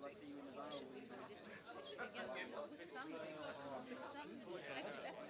district, you should be from a district which, again, with some extra effort.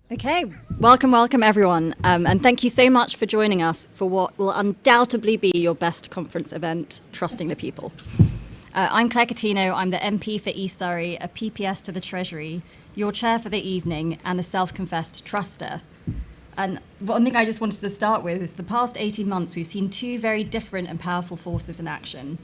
Okay, welcome everyone, and thank you so much for joining us for what will undoubtedly be your best conference event, Trusting the People. I'm Claire Coutinho, I'm the MP for East Surrey, a PPS to the Treasury, your chair for the evening, and a self-confessed truster. And one thing I just wanted to start with is the past 18 months we've seen two very different and powerful forces in action.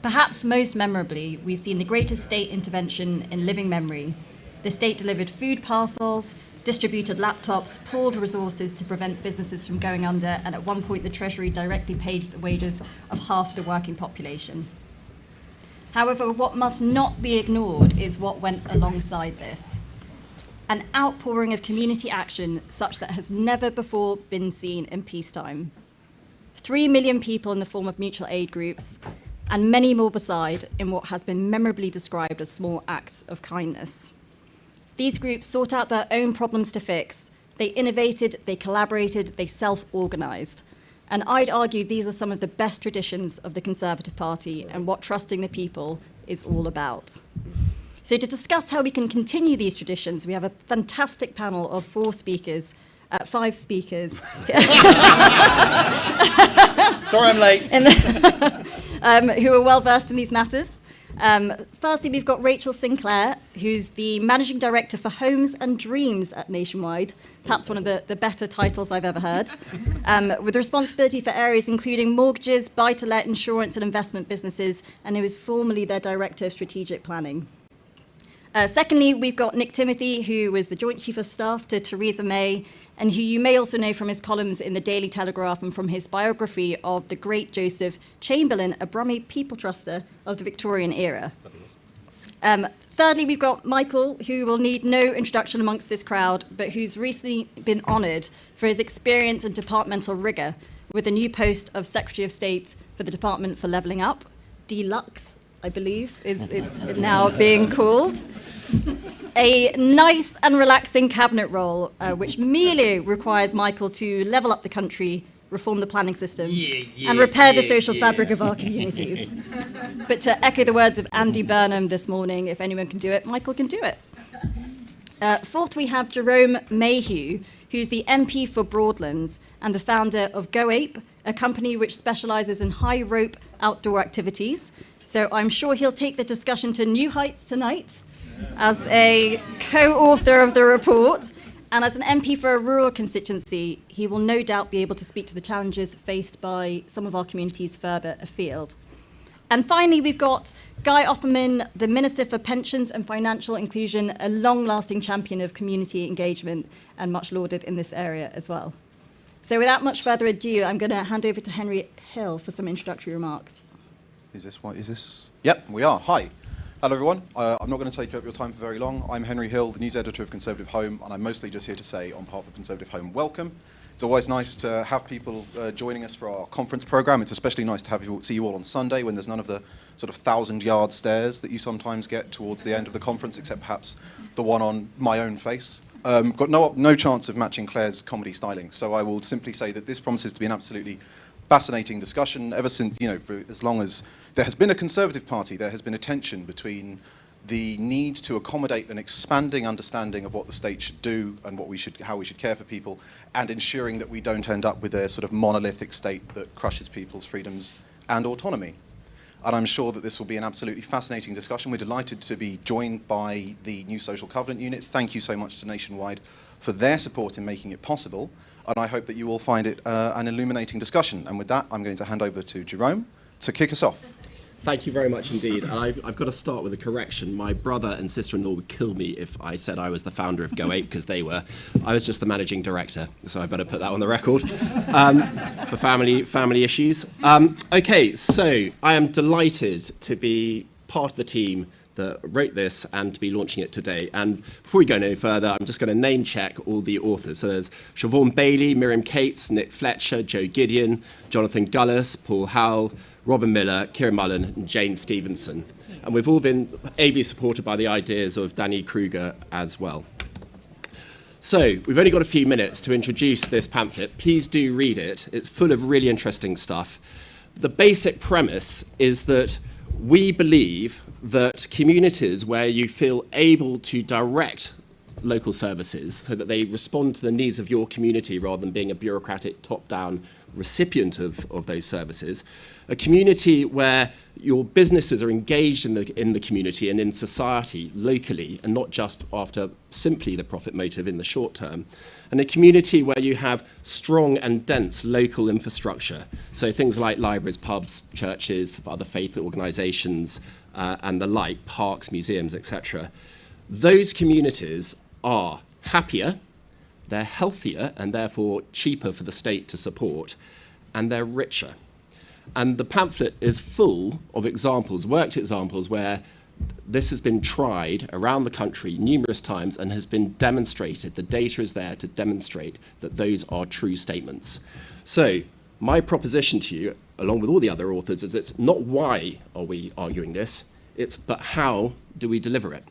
Perhaps most memorably, we've seen the greatest state intervention in living memory. The state delivered food parcels, distributed laptops, pooled resources to prevent businesses from going under, and at one point the Treasury directly paid the wages of half the working population. However, what must not be ignored is what went alongside this. An outpouring of community action such that has never before been seen in peacetime. 3 million people in the form of mutual aid groups, and many more beside in what has been memorably described as small acts of kindness. These groups sought out their own problems to fix. They innovated, they collaborated, they self-organised. And I'd argue these are some of the best traditions of the Conservative Party and what trusting the people is all about. So to discuss how we can continue these traditions, we have a fantastic panel of five speakers. Sorry I'm late. Who are well versed in these matters. Firstly, we've got Rachael Sinclair, who's the Managing Director for Homes and Dreams at Nationwide, perhaps one of the better titles I've ever heard, with responsibility for areas including mortgages, buy-to-let, insurance and investment businesses, and who was formerly their Director of Strategic Planning. Secondly, we've got Nick Timothy, who was the Joint Chief of Staff to Theresa May, and who you may also know from his columns in the Daily Telegraph and from his biography of the great Joseph Chamberlain, a Brummie people truster of the Victorian era. Thirdly, we've got Michael, who will need no introduction amongst this crowd, but who's recently been honoured for his experience and departmental rigour with the new post of Secretary of State for the Department for Levelling Up, Deluxe, I believe, is now being called. A nice and relaxing cabinet role, which merely requires Michael to level up the country, reform the planning system, and repair the social fabric of our communities. But to echo the words of Andy Burnham this morning, if anyone can do it, Michael can do it. Fourth, we have Jerome Mayhew, who's the MP for Broadlands and the founder of Go Ape, a company which specialises in high rope outdoor activities. So I'm sure he'll take the discussion to new heights tonight as a co-author of the report. And as an MP for a rural constituency, he will no doubt be able to speak to the challenges faced by some of our communities further afield. And finally, we've got Guy Opperman, the Minister for Pensions and Financial Inclusion, a long-lasting champion of community engagement and much lauded in this area as well. So without much further ado, I'm going to hand over to Henry Hill for some introductory remarks. Is this? Yep, we are. Hi. Hello, everyone. I'm not going to take up your time for very long. I'm Henry Hill, the news editor of ConservativeHome, and I'm mostly just here to say, on behalf of ConservativeHome, welcome. It's always nice to have people joining us for our conference programme. It's especially nice to see you all on Sunday when there's none of the sort of 1,000-yard stares that you sometimes get towards the end of the conference, except perhaps the one on my own face. Got no chance of matching Claire's comedy styling, so I will simply say that this promises to be an absolutely fascinating discussion. Ever since, for as long as there has been a Conservative Party, there has been a tension between the need to accommodate an expanding understanding of what the state should do and how we should care for people, and ensuring that we don't end up with a sort of monolithic state that crushes people's freedoms and autonomy. And I'm sure that this will be an absolutely fascinating discussion. We're delighted to be joined by the New Social Covenant Unit. Thank you so much to Nationwide for their support in making it possible. And I hope that you will find it an illuminating discussion. And with that, I'm going to hand over to Jerome to kick us off. Thank you very much indeed. And I've got to start with a correction. My brother and sister-in-law would kill me if I said I was the founder of Go Ape, because they were. I was just the managing director, so I better put that on the record for family issues. Okay, so I am delighted to be part of the team that wrote this and to be launching it today. And before we go no further, I'm just going to name check all the authors. So there's Siobhan Bailey, Miriam Cates, Nick Fletcher, Joe Gideon, Jonathan Gullis, Paul Howell, Robin Miller, Kieran Mullen, and Jane Stevenson. And we've all been ably supported by the ideas of Danny Kruger as well. So we've only got a few minutes to introduce this pamphlet. Please do read it. It's full of really interesting stuff. The basic premise is that we believe that communities where you feel able to direct local services so that they respond to the needs of your community rather than being a bureaucratic top-down recipient of those services. A community where your businesses are engaged in the community and in society locally and not just after simply the profit motive in the short term. And a community where you have strong and dense local infrastructure. So things like libraries, pubs, churches, other faith organisations and the like, parks, museums, etc. Those communities are happier, they're healthier and therefore cheaper for the state to support, and they're richer. And the pamphlet is full of examples, worked examples, where this has been tried around the country numerous times and has been demonstrated. The data is there to demonstrate that those are true statements. So my proposition to you, along with all the other authors, is it's not why are we arguing this, it's but how do we deliver it?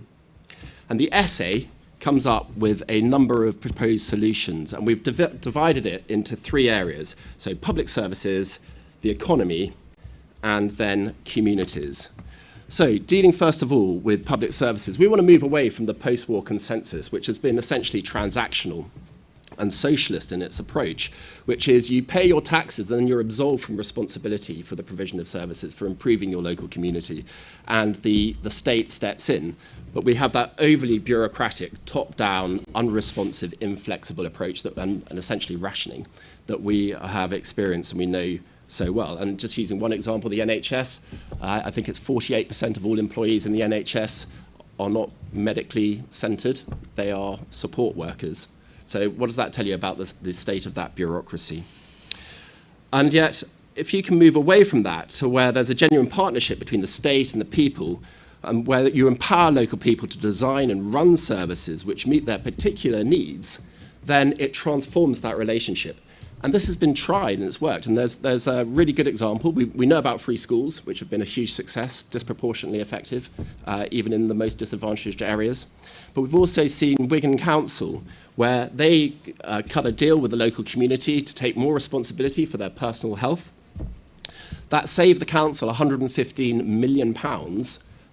And the essay comes up with a number of proposed solutions, and we've divided it into three areas. So public services, the economy, and then communities. So dealing first of all with public services, we want to move away from the post-war consensus, which has been essentially transactional and socialist in its approach, which is you pay your taxes and then you're absolved from responsibility for the provision of services, for improving your local community, and the state steps in. But we have that overly bureaucratic, top-down, unresponsive, inflexible approach and essentially rationing that we have experienced and we know so well. And just using one example, the NHS, I think it's 48% of all employees in the NHS are not medically centred, they are support workers. So what does that tell you about the state of that bureaucracy? And yet, if you can move away from that to where there's a genuine partnership between the state and the people, where you empower local people to design and run services which meet their particular needs, then it transforms that relationship. And this has been tried and it's worked. And there's a really good example. We know about free schools, which have been a huge success, disproportionately effective, even in the most disadvantaged areas. But we've also seen Wigan Council, where they cut a deal with the local community to take more responsibility for their personal health. That saved the council £115 million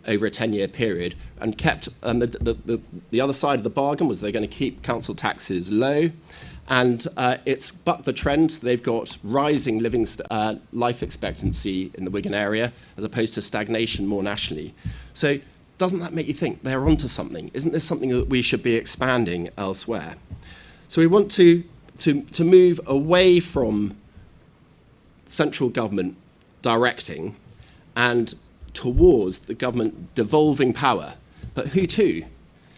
over a 10-year period, and kept. And the other side of the bargain was they're going to keep council taxes low. And it's bucked the trend. They've got rising life expectancy in the Wigan area, as opposed to stagnation more nationally. So doesn't that make you think they're onto something? Isn't this something that we should be expanding elsewhere? So we want to move away from central government directing and towards the government devolving power. But who to?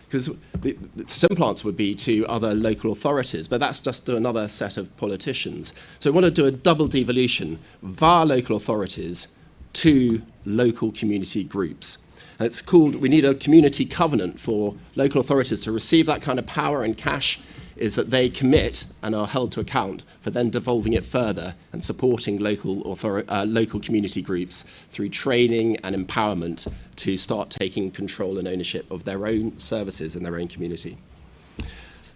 Because the simple answer would be to other local authorities, but that's just to another set of politicians. So we want to do a double devolution via local authorities to local community groups. And it's called, we need a community covenant for local authorities to receive that kind of power and cash, is that they commit and are held to account for then devolving it further and supporting local community groups through training and empowerment to start taking control and ownership of their own services in their own community.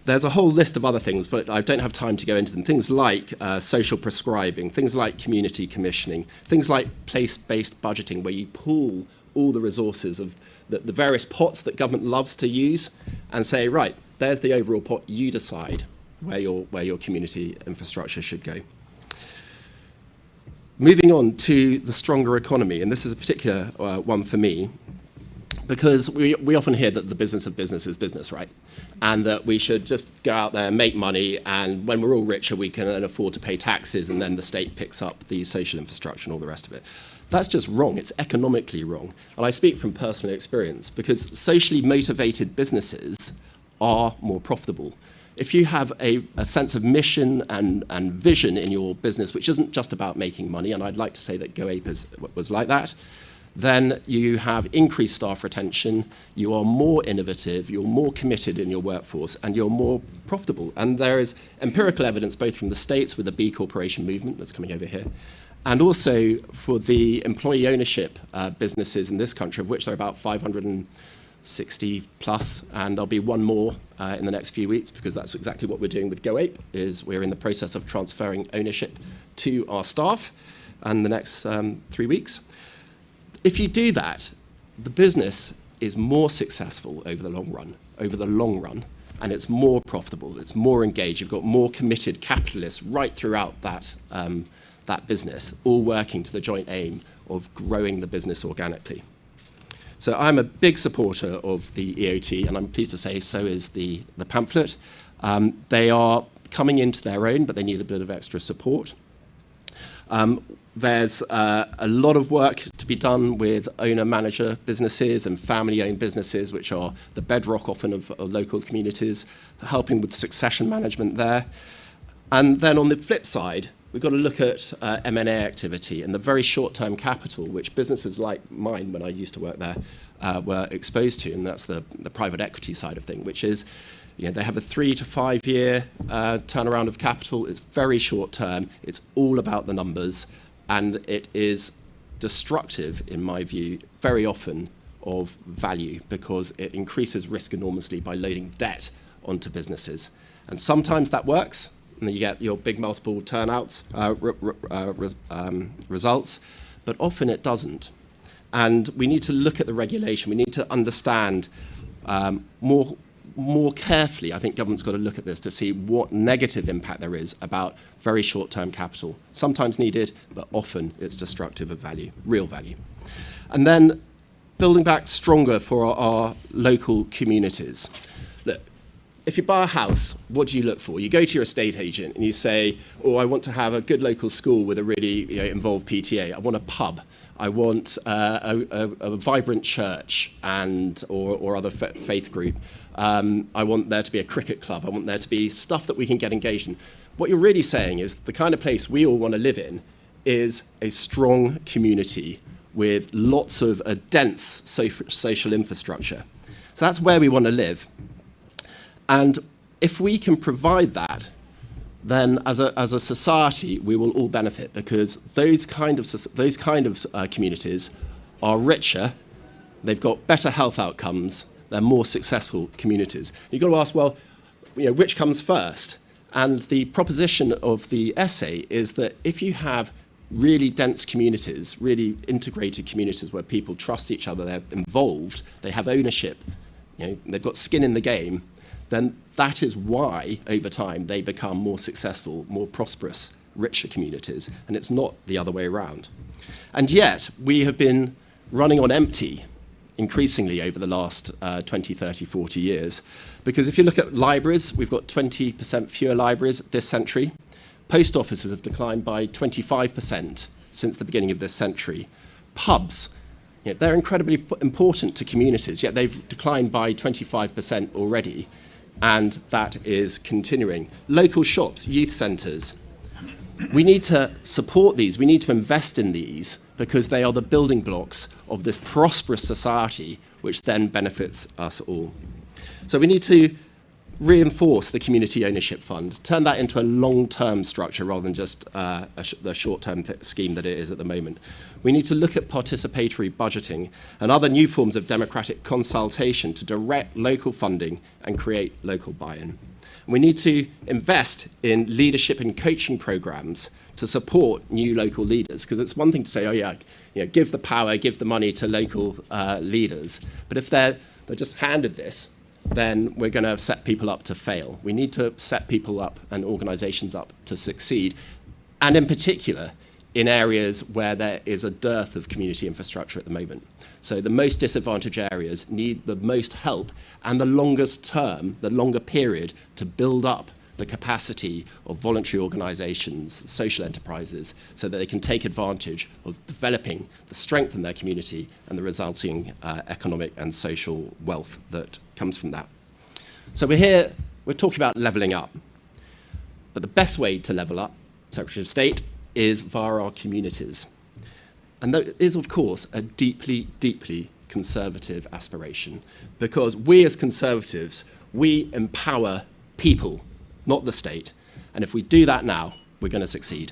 There's a whole list of other things, but I don't have time to go into them. Things like social prescribing, things like community commissioning, things like place-based budgeting, where you pool all the resources of the various pots that government loves to use and say, right, there's the overall pot, you decide where your community infrastructure should go. Moving on to the stronger economy, and this is a particular one for me, because we often hear that the business of business is business, right? And that we should just go out there and make money, and when we're all richer, we can then afford to pay taxes, and then the state picks up the social infrastructure and all the rest of it. That's just wrong. It's economically wrong. And I speak from personal experience, because socially motivated businesses are more profitable. If you have a sense of mission and vision in your business, which isn't just about making money, and I'd like to say that GoApe was like that, then you have increased staff retention, you are more innovative, you're more committed in your workforce, and you're more profitable. And there is empirical evidence both from the States with the B Corporation movement that's coming over here, and also for the employee ownership businesses in this country, of which there are about 560 plus, and there'll be one more in the next few weeks, because that's exactly what we're doing with GoApe, is we're in the process of transferring ownership to our staff in the next 3 weeks. If you do that, the business is more successful over the long run, and it's more profitable, it's more engaged, you've got more committed capitalists right throughout that, that business, all working to the joint aim of growing the business organically. So I'm a big supporter of the EOT, and I'm pleased to say so is the pamphlet. They are coming into their own, but they need a bit of extra support. There's a lot of work to be done with owner-manager businesses and family-owned businesses, which are the bedrock often of local communities, helping with succession management there. And then on the flip side, we've got to look at M&A activity and the very short-term capital, which businesses like mine, when I used to work there, were exposed to, and that's the private equity side of thing, which is, you know, they have a 3 to 5 year turnaround of capital. It's very short term. It's all about the numbers, and it is destructive, in my view, very often of value, because it increases risk enormously by loading debt onto businesses. And sometimes that works, and then you get your big multiple turnouts, results, but often it doesn't. And we need to look at the regulation. We need to understand more carefully. I think government's got to look at this to see what negative impact there is about very short-term capital. Sometimes needed, but often it's destructive of value, real value. And then building back stronger for our local communities. Look, if you buy a house, what do you look for? You go to your estate agent and you say, oh, I want to have a good local school with a really involved PTA. I want a pub. I want a vibrant church or other faith group. I want there to be a cricket club. I want there to be stuff that we can get engaged in. What you're really saying is the kind of place we all want to live in is a strong community with lots of a dense social infrastructure. So that's where we want to live. And if we can provide that, then as a society, we will all benefit, because those kind of communities are richer, they've got better health outcomes, they're more successful communities. You've got to ask, well, which comes first? And the proposition of the essay is that if you have really dense communities, really integrated communities where people trust each other, they're involved, they have ownership, they've got skin in the game, then that is why, over time, they become more successful, more prosperous, richer communities, and it's not the other way around. And yet, we have been running on empty increasingly over the last 20, 30, 40 years, because if you look at libraries, we've got 20% fewer libraries this century. Post offices have declined by 25% since the beginning of this century. Pubs, they're incredibly important to communities, yet they've declined by 25% already. And that is continuing. Local shops, youth centres. We need to support these. We need to invest in these, because they are the building blocks of this prosperous society, which then benefits us all. So we need to reinforce the community ownership fund, turn that into a long-term structure rather than just the short-term scheme that it is at the moment. We need to look at participatory budgeting and other new forms of democratic consultation to direct local funding and create local buy-in. We need to invest in leadership and coaching programs to support new local leaders, because it's one thing to say, oh yeah, give the power, give the money to local leaders, but if they're just handed this, then we're going to set people up to fail. We need to set people up and organisations up to succeed, and in particular, in areas where there is a dearth of community infrastructure at the moment. So the most disadvantaged areas need the most help and the longest term, the longer period, to build up the capacity of voluntary organisations, social enterprises, so that they can take advantage of developing the strength in their community and the resulting economic and social wealth that comes from that. So we're talking about levelling up. But the best way to level up, Secretary of State, is via our communities. And that is, of course, a deeply, deeply conservative aspiration, because we as Conservatives, we empower people, not the state. And if we do that now, we're going to succeed.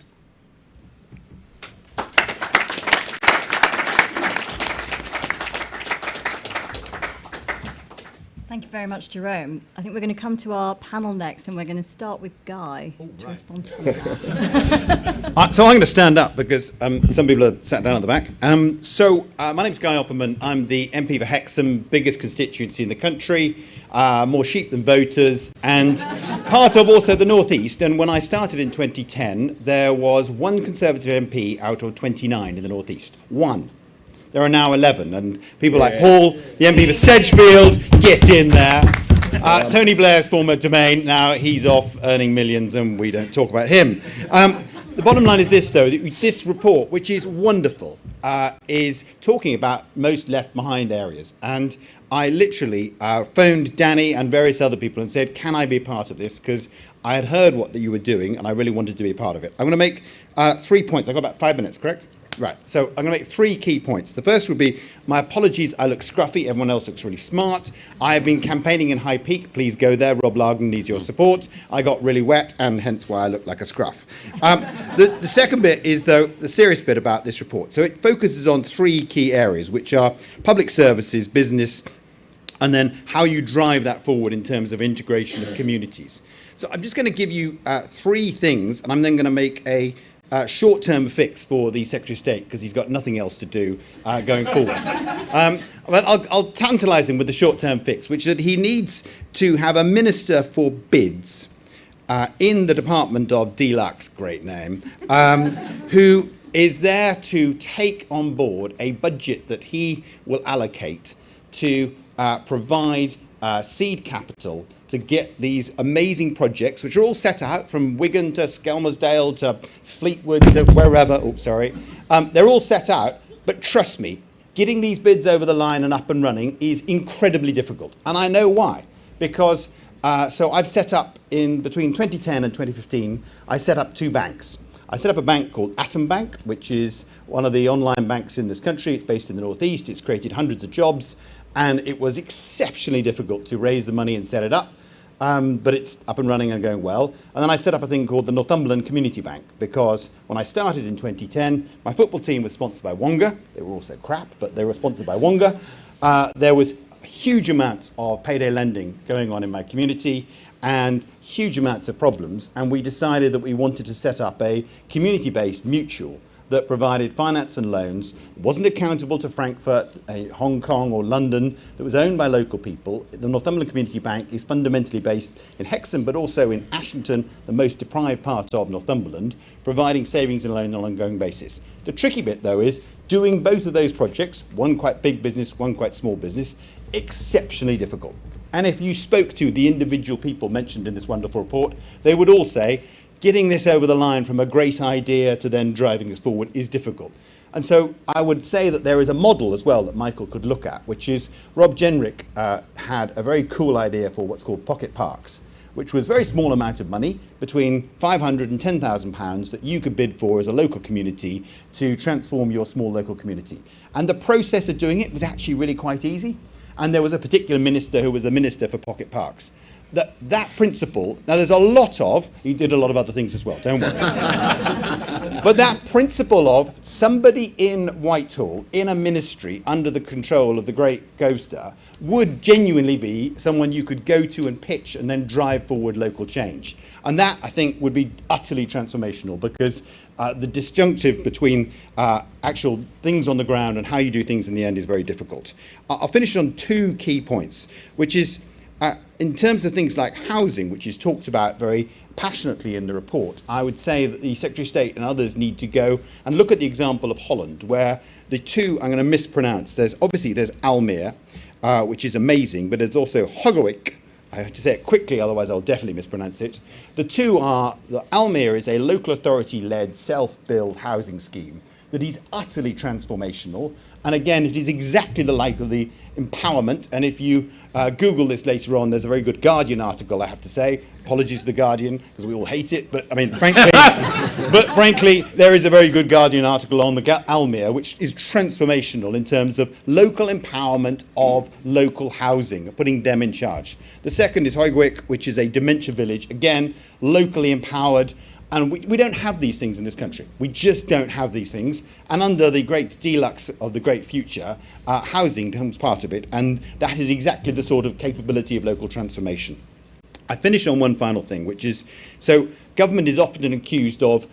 Thank you very much, Jerome. I think we're going to come to our panel next, and we're going to start with Guy to respond to some of that. So I'm going to stand up because some people are sat down at the back. My name's Guy Opperman. I'm the MP for Hexham, biggest constituency in the country, more sheep than voters, and part of also the North East. And when I started in 2010, there was one Conservative MP out of 29 in the North East. One. There are now 11, and people like Paul, the MP for Sedgefield, get in there. Tony Blair's former domain, now he's off earning millions, and we don't talk about him. The bottom line is this, though, that this report, which is wonderful, is talking about most left behind areas. And I literally phoned Danny and various other people and said, can I be a part of this? Because I had heard what you were doing, and I really wanted to be a part of it. I'm going to make 3 points. I've got about 5 minutes, correct? Right, so I'm going to make 3 key points. The first would be, my apologies, I look scruffy, everyone else looks really smart. I have been campaigning in High Peak, please go there, Rob Largan needs your support. I got really wet, and hence why I look like a scruff. The second bit is, though, the serious bit about this report. So it focuses on 3 key areas, which are public services, business, and then how you drive that forward in terms of integration of communities. So I'm just going to give you 3 things, and I'm then going to make a short-term fix for the Secretary of State because he's got nothing else to do going forward. But I'll tantalise him with the short-term fix, which is that he needs to have a Minister for Bids in the Department of Deluxe, great name, who is there to take on board a budget that he will allocate to provide seed capital to get these amazing projects, which are all set out from Wigan to Skelmersdale to Fleetwood to wherever. They're all set out, but trust me, getting these bids over the line and up and running is incredibly difficult. And I know why. Because, so I've set up between 2010 and 2015, I set up 2 banks. I set up a bank called Atom Bank, which is one of the online banks in this country. It's based in the North East. It's created hundreds of jobs. And it was exceptionally difficult to raise the money and set it up. But it's up and running and going well. And then I set up a thing called the Northumberland Community Bank, because when I started in 2010, my football team was sponsored by Wonga. They were also crap, but they were sponsored by Wonga. There was huge amounts of payday lending going on in my community and huge amounts of problems. And we decided that we wanted to set up a community-based mutual that provided finance and loans, wasn't accountable to Frankfurt, Hong Kong or London, that was owned by local people. The Northumberland Community Bank is fundamentally based in Hexham, but also in Ashington, the most deprived part of Northumberland, providing savings and loan on an ongoing basis. The tricky bit, though, is doing both of those projects, one quite big business, one quite small business, exceptionally difficult. And if you spoke to the individual people mentioned in this wonderful report, they would all say, getting this over the line from a great idea to then driving this forward is difficult. And so I would say that there is a model as well that Michael could look at, which is Rob Jenrick had a very cool idea for what's called pocket parks, which was a very small amount of money, between £500 and £10,000 that you could bid for as a local community to transform your small local community. And the process of doing it was actually really quite easy. And there was a particular minister who was the Minister for Pocket Parks. That principle, now there's a lot of, he did a lot of other things as well, don't worry. But that principle of somebody in Whitehall, in a ministry, under the control of the great Gove would genuinely be someone you could go to and pitch and then drive forward local change. And that, I think, would be utterly transformational, because the disjunctive between actual things on the ground and how you do things in the end is very difficult. I'll finish on 2 key points, which is, in terms of things like housing, which is talked about very passionately in the report, I would say that the Secretary of State and others need to go and look at the example of Holland, where the 2, I'm going to mispronounce, there's Almere, which is amazing, but there's also Hogewijk. I have to say it quickly, otherwise I'll definitely mispronounce it. The 2 are, the Almere is a local authority-led self-build housing scheme that is utterly transformational. And again, it is exactly the like of the empowerment. And if you Google this later on, there's a very good Guardian article, I have to say. Apologies to the Guardian, because we all hate it. But I mean, frankly, there is a very good Guardian article on the Almere, which is transformational in terms of local empowerment of local housing, putting them in charge. The second is Hogewijk, which is a dementia village, again, locally empowered. And we don't have these things in this country. We just don't have these things. And under the great deluxe of the great future, housing becomes part of it. And that is exactly the sort of capability of local transformation. I finish on one final thing, which is, so government is often accused of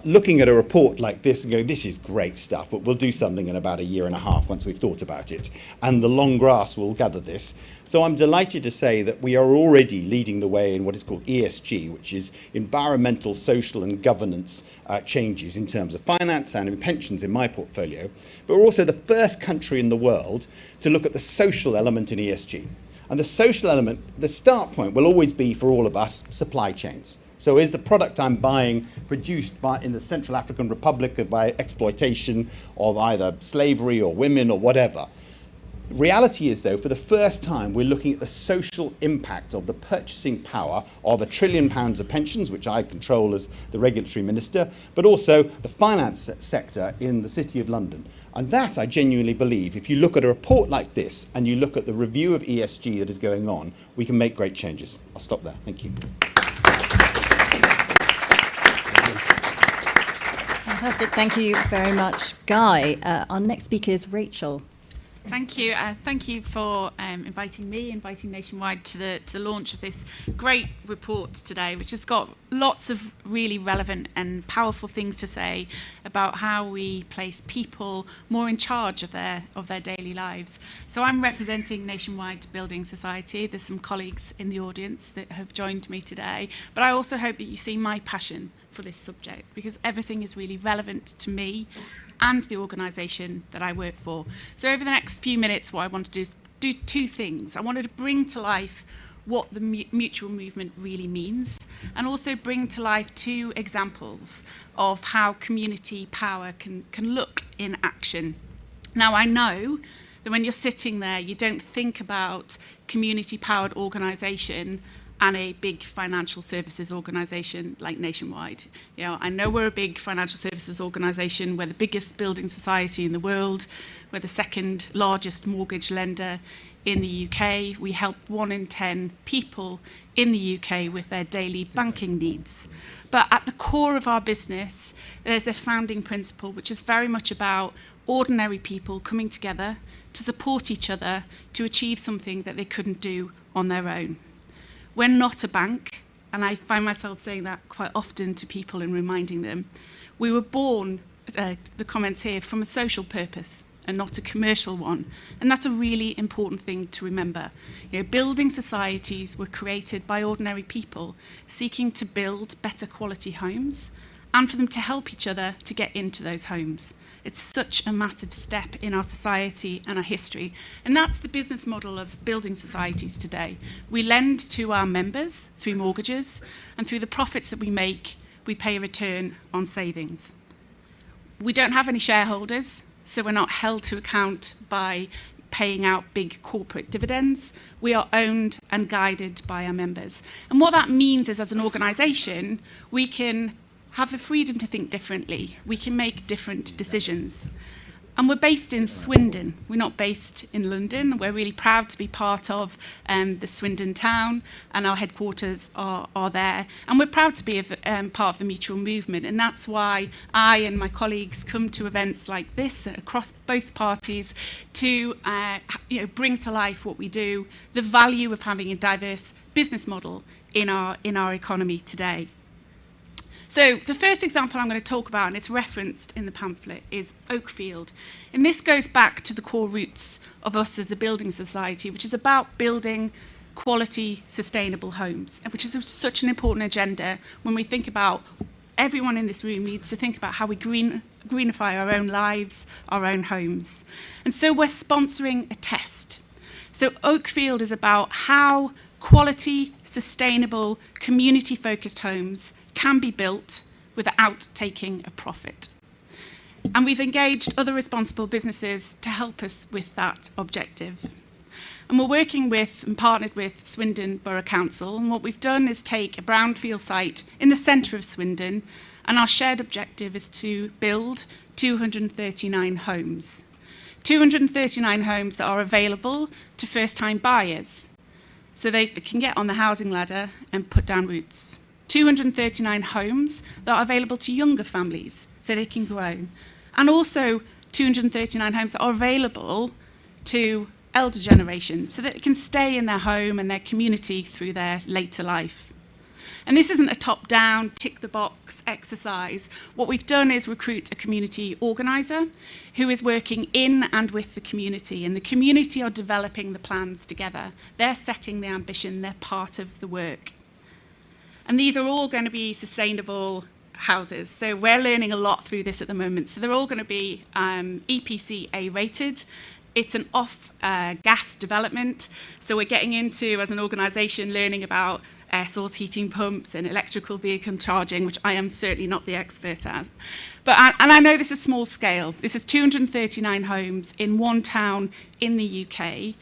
looking at a report like this and going, this is great stuff, but we'll do something in about a year and a half once we've thought about it. And the long grass will gather this. So I'm delighted to say that we are already leading the way in what is called ESG, which is environmental, social and governance changes in terms of finance and in pensions in my portfolio. But we're also the first country in the world to look at the social element in ESG. And the social element, the start point will always be for all of us, supply chains. So is the product I'm buying produced in the Central African Republic by exploitation of either slavery or women or whatever? Reality is, though, for the first time, we're looking at the social impact of the purchasing power of £1 trillion of pensions, which I control as the regulatory minister, but also the finance sector in the City of London. And that, I genuinely believe, if you look at a report like this and you look at the review of ESG that is going on, we can make great changes. I'll stop there. Thank you. Fantastic. Thank you very much, Guy. Our next speaker is Rachael. Thank you. Thank you for inviting Nationwide to the launch of this great report today, which has got lots of really relevant and powerful things to say about how we place people more in charge of their daily lives. So I'm representing Nationwide Building Society. There's some colleagues in the audience that have joined me today, but I also hope that you see my passion for this subject, because everything is really relevant to me and the organisation that I work for. So over the next few minutes, what I want to do is do two things. I wanted to bring to life what the mutual movement really means, and also bring to life two examples of how community power can look in action. Now, I know that when you're sitting there, you don't think about community-powered organisation and a big financial services organisation like Nationwide. You know, I know we're a big financial services organisation. We're the biggest building society in the world. We're the second largest mortgage lender in the UK. We help 1 in 10 people in the UK with their daily banking needs. But at the core of our business, there's a founding principle, which is very much about ordinary people coming together to support each other to achieve something that they couldn't do on their own. We're not a bank, and I find myself saying that quite often to people and reminding them. We were born, the comments here, from a social purpose and not a commercial one. And that's a really important thing to remember. You know, building societies were created by ordinary people seeking to build better quality homes and for them to help each other to get into those homes. It's such a massive step in our society and our history. And that's the business model of building societies today. We lend to our members through mortgages, and through the profits that we make, we pay a return on savings. We don't have any shareholders, so we're not held to account by paying out big corporate dividends. We are owned and guided by our members. And what that means is, as an organisation, we can have the freedom to think differently. We can make different decisions. And we're based in Swindon. We're not based in London. We're really proud to be part of the Swindon town, and our headquarters are there. And we're proud to be part of the mutual movement. And that's why I and my colleagues come to events like this across both parties to bring to life what we do, the value of having a diverse business model in our economy today. So the first example I'm going to talk about, and it's referenced in the pamphlet, is Oakfield. And this goes back to the core roots of us as a building society, which is about building quality, sustainable homes, which is such an important agenda when we think about everyone in this room needs to think about how we greenify our own lives, our own homes. And so we're sponsoring a test. So Oakfield is about how quality, sustainable, community-focused homes can be built without taking a profit. And we've engaged other responsible businesses to help us with that objective. And we're working with and partnered with Swindon Borough Council, and what we've done is take a brownfield site in the centre of Swindon, and our shared objective is to build 239 homes. 239 homes that are available to first-time buyers, so they can get on the housing ladder and put down roots. 239 homes that are available to younger families so they can grow, and also 239 homes that are available to elder generation so that they can stay in their home and their community through their later life. And this isn't a top-down, tick-the-box exercise. What we've done is recruit a community organiser who is working in and with the community, and the community are developing the plans together. They're setting the ambition, they're part of the work. And these are all going to be sustainable houses. So we're learning a lot through this at the moment. So they're all going to be EPC A rated. It's an off-gas development. So we're getting into, as an organisation, learning about air source heating pumps and electrical vehicle charging, which I am certainly not the expert at. And I know this is small scale. This is 239 homes in one town in the UK.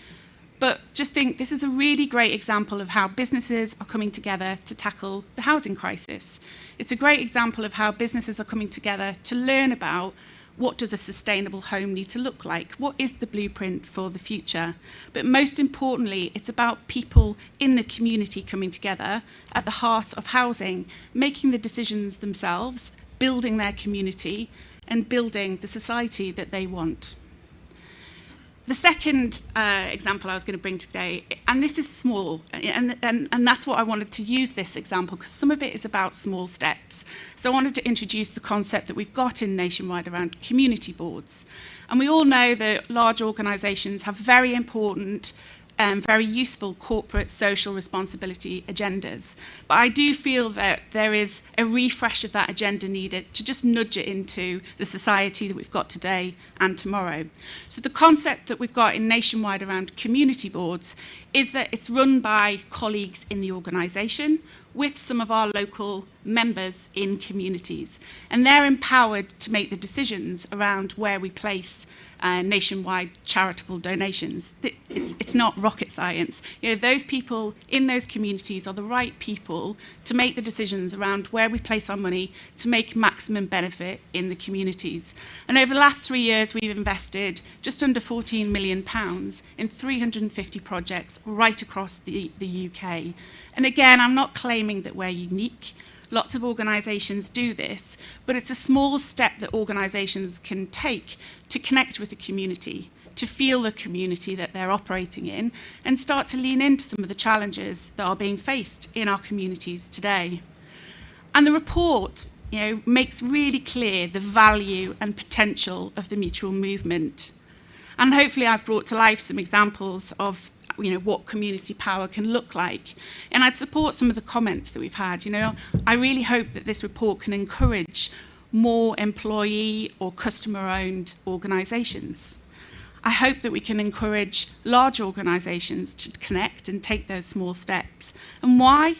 But just think, this is a really great example of how businesses are coming together to tackle the housing crisis. It's a great example of how businesses are coming together to learn about what does a sustainable home need to look like? What is the blueprint for the future? But most importantly, it's about people in the community coming together at the heart of housing, making the decisions themselves, building their community, and building the society that they want. The second example I was going to bring today, and this is small, and that's what I wanted to use this example, because some of it is about small steps. So I wanted to introduce the concept that we've got in Nationwide around community boards. And we all know that large organisations have very important, very useful corporate social responsibility agendas. But I do feel that there is a refresh of that agenda needed to just nudge it into the society that we've got today and tomorrow. So the concept that we've got in Nationwide around community boards is that it's run by colleagues in the organisation with some of our local members in communities. And they're empowered to make the decisions around where we place nationwide charitable donations. It's not rocket science. You know, those people in those communities are the right people to make the decisions around where we place our money to make maximum benefit in the communities. And over the last 3 years, we've invested just under £14 million in 350 projects right across the UK. And again, I'm not claiming that we're unique. Lots of organisations do this, but it's a small step that organisations can take to connect with the community, to feel the community that they're operating in, and start to lean into some of the challenges that are being faced in our communities today. And the report, makes really clear the value and potential of the mutual movement. And hopefully I've brought to life some examples of what community power can look like. And I'd support some of the comments that we've had. I really hope that this report can encourage more employee or customer-owned organisations. I hope that we can encourage large organisations to connect and take those small steps. And why?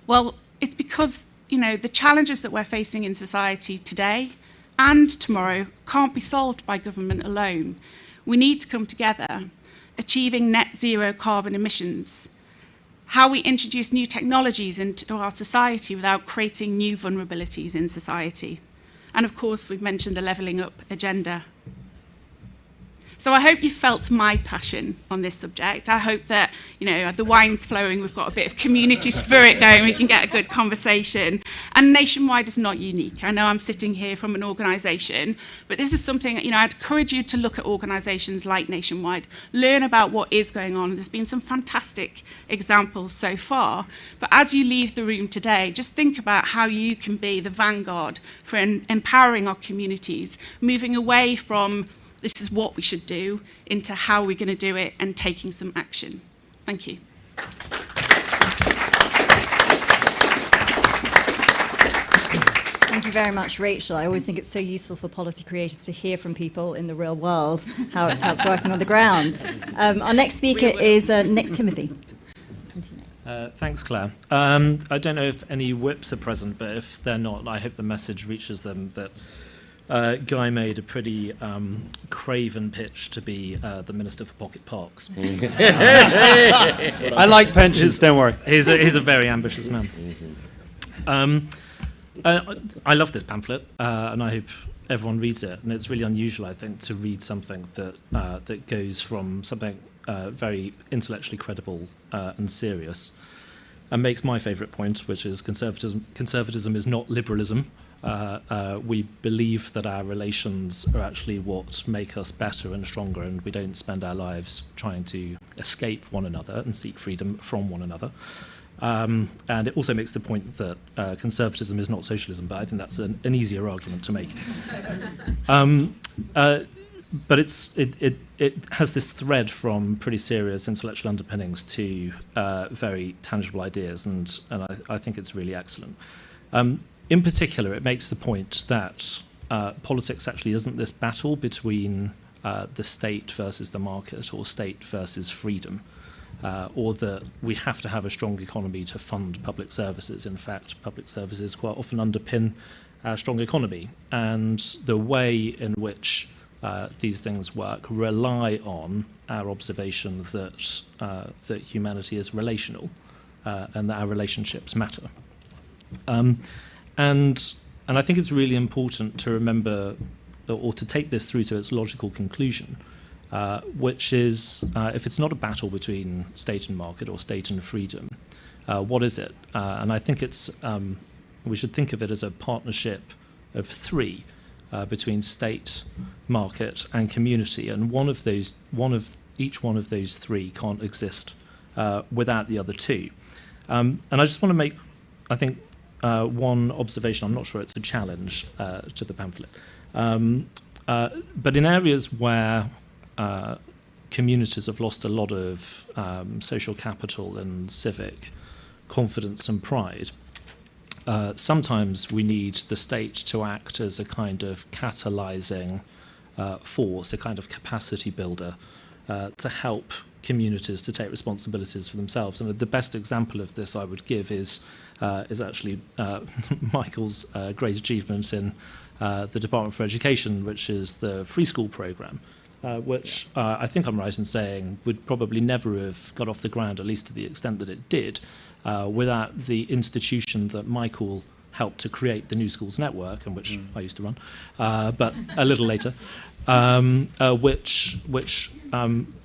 Well, it's because, the challenges that we're facing in society today and tomorrow can't be solved by government alone. We need to come together. Achieving net zero carbon emissions, how we introduce new technologies into our society without creating new vulnerabilities in society. And of course, we've mentioned the levelling up agenda. So I hope you felt my passion on this subject. I hope that, the wine's flowing, we've got a bit of community spirit going, we can get a good conversation. And Nationwide is not unique. I know I'm sitting here from an organisation, but this is something, I'd encourage you to look at organisations like Nationwide, learn about what is going on. There's been some fantastic examples so far. But as you leave the room today, just think about how you can be the vanguard for empowering our communities, moving away from this is what we should do, into how we're going to do it and taking some action. Thank you. Thank you very much, Rachel. I always think it's so useful for policy creators to hear from people in the real world how it's working on the ground. Our next speaker is Nick Timothy. Thanks, Claire. I don't know if any whips are present, but if they're not, I hope the message reaches them that Guy made a pretty craven pitch to be the Minister for Pocket Parks. I like pensions, don't worry. He's a very ambitious man. I love this pamphlet, and I hope everyone reads it. And it's really unusual, I think, to read something that goes from something very intellectually credible and serious and makes my favourite point, which is conservatism is not liberalism. We believe that our relations are actually what make us better and stronger, and we don't spend our lives trying to escape one another and seek freedom from one another. And it also makes the point that conservatism is not socialism, but I think that's an easier argument to make. But it has this thread from pretty serious intellectual underpinnings to very tangible ideas, and I think it's really excellent. In particular, it makes the point that politics actually isn't this battle between the state versus the market, or state versus freedom, or that we have to have a strong economy to fund public services. In fact, public services quite often underpin our strong economy, and the way in which these things work rely on our observation that humanity is relational, and that our relationships matter. And I think it's really important to remember, or to take this through to its logical conclusion, which is, if it's not a battle between state and market or state and freedom, what is it? And I think we should think of it as a partnership of three, between state, market, and community. And each one of those three can't exist without the other two. And I just want to make, I think, one observation. I'm not sure it's a challenge to the pamphlet. But in areas where communities have lost a lot of social capital and civic confidence and pride, sometimes we need the state to act as a kind of catalysing force, a kind of capacity builder, to help communities to take responsibilities for themselves. And the best example of this I would give is actually Michael's great achievement in the Department for Education, which is the free school programme, which I think I'm right in saying would probably never have got off the ground, at least to the extent that it did, without the institution that Michael helped to create, the New Schools Network, and which I used to run, but a little later, which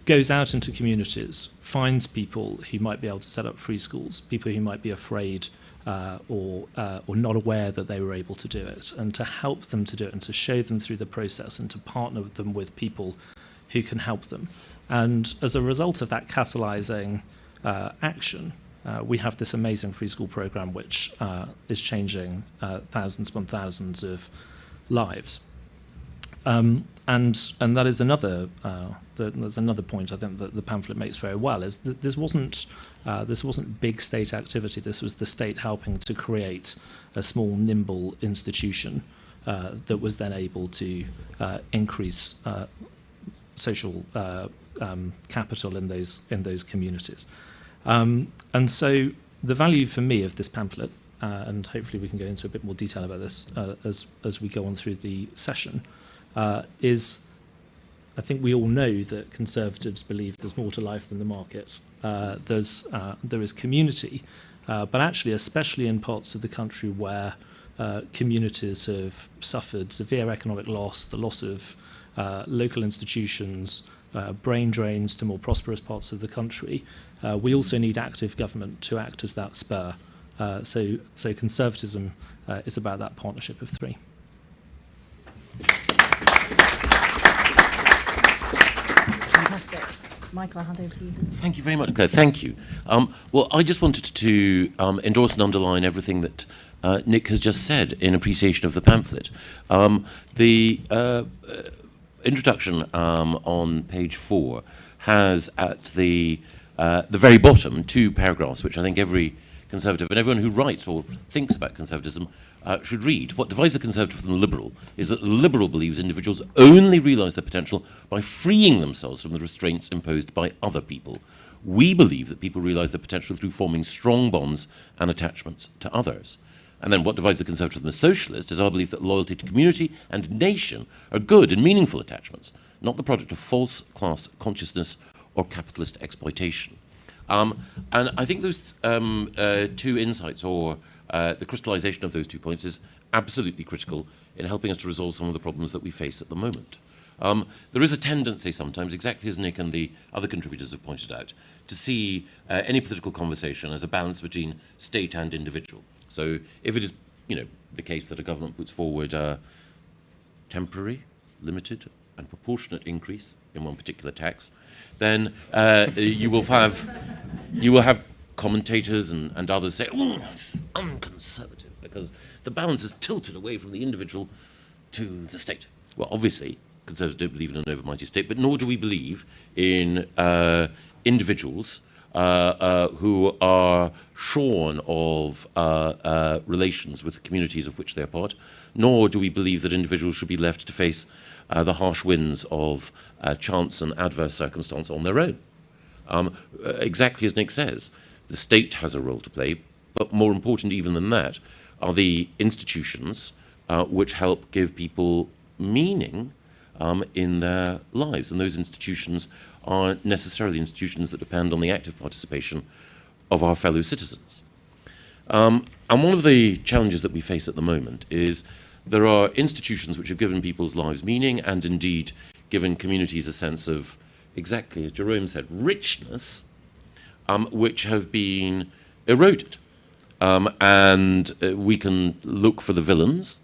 goes out into communities, finds people who might be able to set up free schools, people who might be afraid or not aware that they were able to do it, and to help them to do it, and to show them through the process, and to partner with them with people who can help them. And as a result of that catalysing action, we have this amazing free school programme which is changing thousands upon thousands of lives. And that is another there's another point I think that the pamphlet makes very well, is that this wasn't big state activity. This was the state helping to create a small, nimble institution that was then able to increase social capital in those communities. And so the value for me of this pamphlet, and hopefully we can go into a bit more detail about this as we go on through the session, is, I think we all know that Conservatives believe there's more to life than the market. There is community, but actually, especially in parts of the country where communities have suffered severe economic loss, the loss of local institutions, brain drains to more prosperous parts of the country, we also need active government to act as that spur. So conservatism is about that partnership of three. Fantastic. Michael, I'll hand over to you. Thank you very much, Claire. Thank you. Well, I just wanted to endorse and underline everything that Nick has just said in appreciation of the pamphlet. The introduction on page 4 has at the very bottom 2 paragraphs, which I think every Conservative and everyone who writes or thinks about conservatism should read. What divides the Conservative from the Liberal is that the Liberal believes individuals only realise their potential by freeing themselves from the restraints imposed by other people. We believe that people realise their potential through forming strong bonds and attachments to others. And then what divides the Conservative from the Socialist is our belief that loyalty to community and nation are good and meaningful attachments, not the product of false class consciousness or capitalist exploitation. And I think those 2 insights, or the crystallisation of those 2 points, is absolutely critical in helping us to resolve some of the problems that we face at the moment. There is a tendency sometimes, exactly as Nick and the other contributors have pointed out, to see any political conversation as a balance between state and individual. So if it is, the case that a government puts forward a temporary, limited, and proportionate increase in one particular tax, then you will have commentators and others say, "Oh, it's unconservative because the balance is tilted away from the individual to the state." Well, obviously, Conservatives don't believe in an overmighty state, but nor do we believe in individuals who are shorn of relations with the communities of which they're part, nor do we believe that individuals should be left to face the harsh winds of chance and adverse circumstance on their own. Exactly as Nick says, the state has a role to play, but more important even than that are the institutions which help give people meaning in their lives. And those institutions aren't necessarily institutions that depend on the active participation of our fellow citizens. And one of the challenges that we face at the moment is there are institutions which have given people's lives meaning and indeed given communities a sense of, exactly as Jerome said, richness, which have been eroded. And we can look for the villains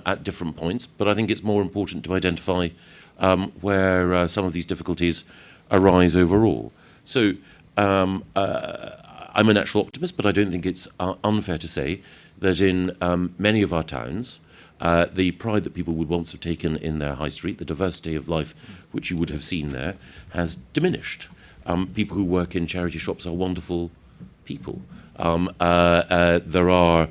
at different points, but I think it's more important to identify where some of these difficulties arise overall. So I'm a natural optimist, but I don't think it's unfair to say that in many of our towns, the pride that people would once have taken in their high street, the diversity of life which you would have seen there, has diminished. People who work in charity shops are wonderful people. There are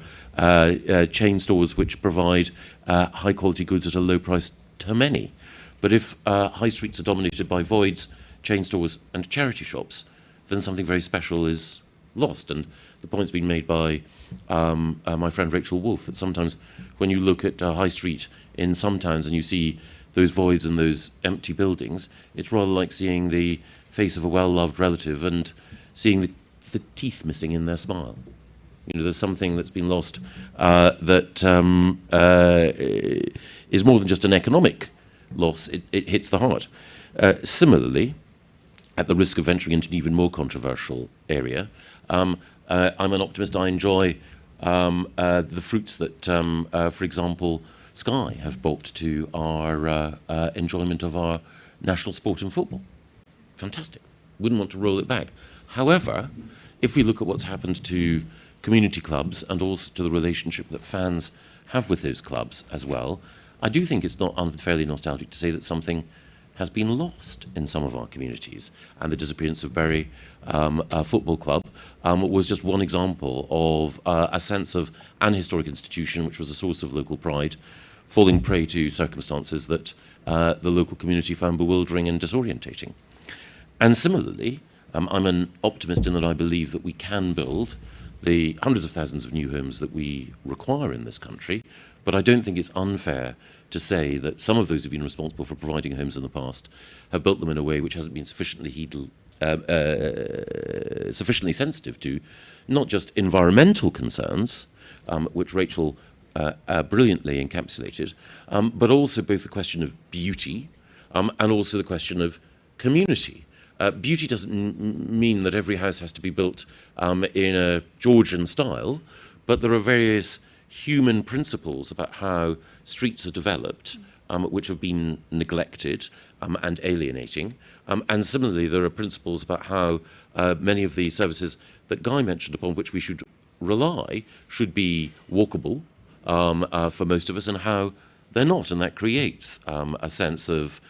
chain stores which provide high-quality goods at a low price to many. But if high streets are dominated by voids, chain stores and charity shops, then something very special is lost. And the point's been made by my friend Rachael that sometimes when you look at High Street in some towns and you see those voids and those empty buildings, it's rather like seeing the face of a well-loved relative and seeing the teeth missing in their smile. There's something that's been lost that is more than just an economic loss. It hits the heart. Similarly, at the risk of venturing into an even more controversial area, I'm an optimist. I enjoy the fruits that, for example, Sky have brought to our enjoyment of our national sport and football. Fantastic. Wouldn't want to roll it back. However, if we look at what's happened to community clubs and also to the relationship that fans have with those clubs as well, I do think it's not unfairly nostalgic to say that something has been lost in some of our communities. And the disappearance of Bury Football Club was just one example of a sense of an historic institution which was a source of local pride falling prey to circumstances that the local community found bewildering and disorientating. And similarly, I'm an optimist in that I believe that we can build the hundreds of thousands of new homes that we require in this country, but I don't think it's unfair to say that some of those who've been responsible for providing homes in the past have built them in a way which hasn't been sufficiently sensitive to not just environmental concerns, which Rachael brilliantly encapsulated, but also both the question of beauty and also the question of community. Beauty doesn't mean that every house has to be built in a Georgian style, but there are various human principles about how streets are developed, which have been neglected and alienating. And similarly, there are principles about how many of the services that Guy mentioned upon which we should rely should be walkable for most of us, and how they're not. And that creates a sense of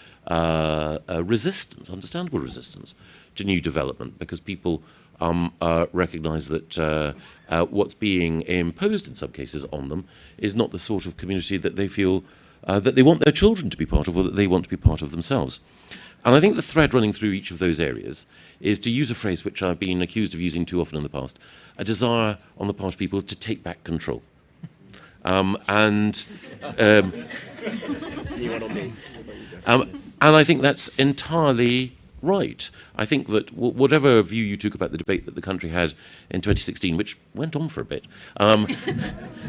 resistance, understandable resistance to new development, because people recognise that what's being imposed in some cases on them is not the sort of community that they feel that they want their children to be part of, or that they want to be part of themselves. And I think the thread running through each of those areas is, to use a phrase which I've been accused of using too often in the past, a desire on the part of people to take back control. And I think that's entirely right. I think that whatever view you took about the debate that the country had in 2016, which went on for a bit,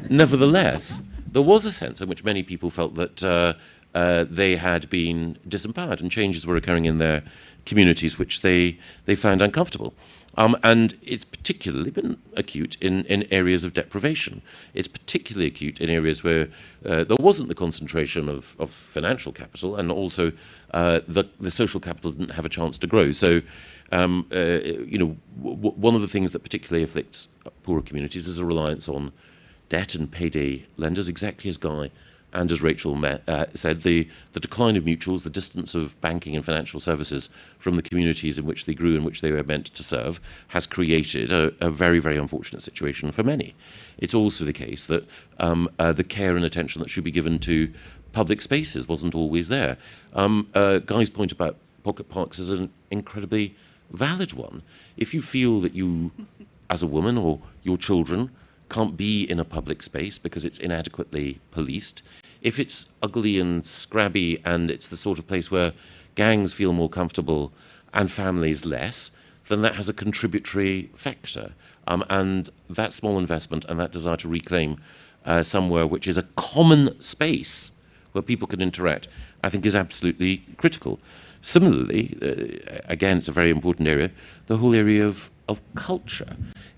nevertheless, there was a sense in which many people felt that they had been disempowered and changes were occurring in their communities which they found uncomfortable. And it's particularly been acute in areas of deprivation. It's particularly acute in areas where there wasn't the concentration of financial capital, and also the social capital didn't have a chance to grow. So, one of the things that particularly afflicts poorer communities is a reliance on debt and payday lenders, exactly as Guy and as Rachael said, the decline of mutuals, the distance of banking and financial services from the communities in which they grew and which they were meant to serve, has created a very, very unfortunate situation for many. It's also the case that the care and attention that should be given to public spaces wasn't always there. Guy's point about pocket parks is an incredibly valid one. If you feel that you, as a woman or your children, can't be in a public space because it's inadequately policed, if it's ugly and scrabby and it's the sort of place where gangs feel more comfortable and families less, then that has a contributory factor. And that small investment and that desire to reclaim somewhere which is a common space where people can interact, I think is absolutely critical. Similarly, again, it's a very important area, the whole area of culture.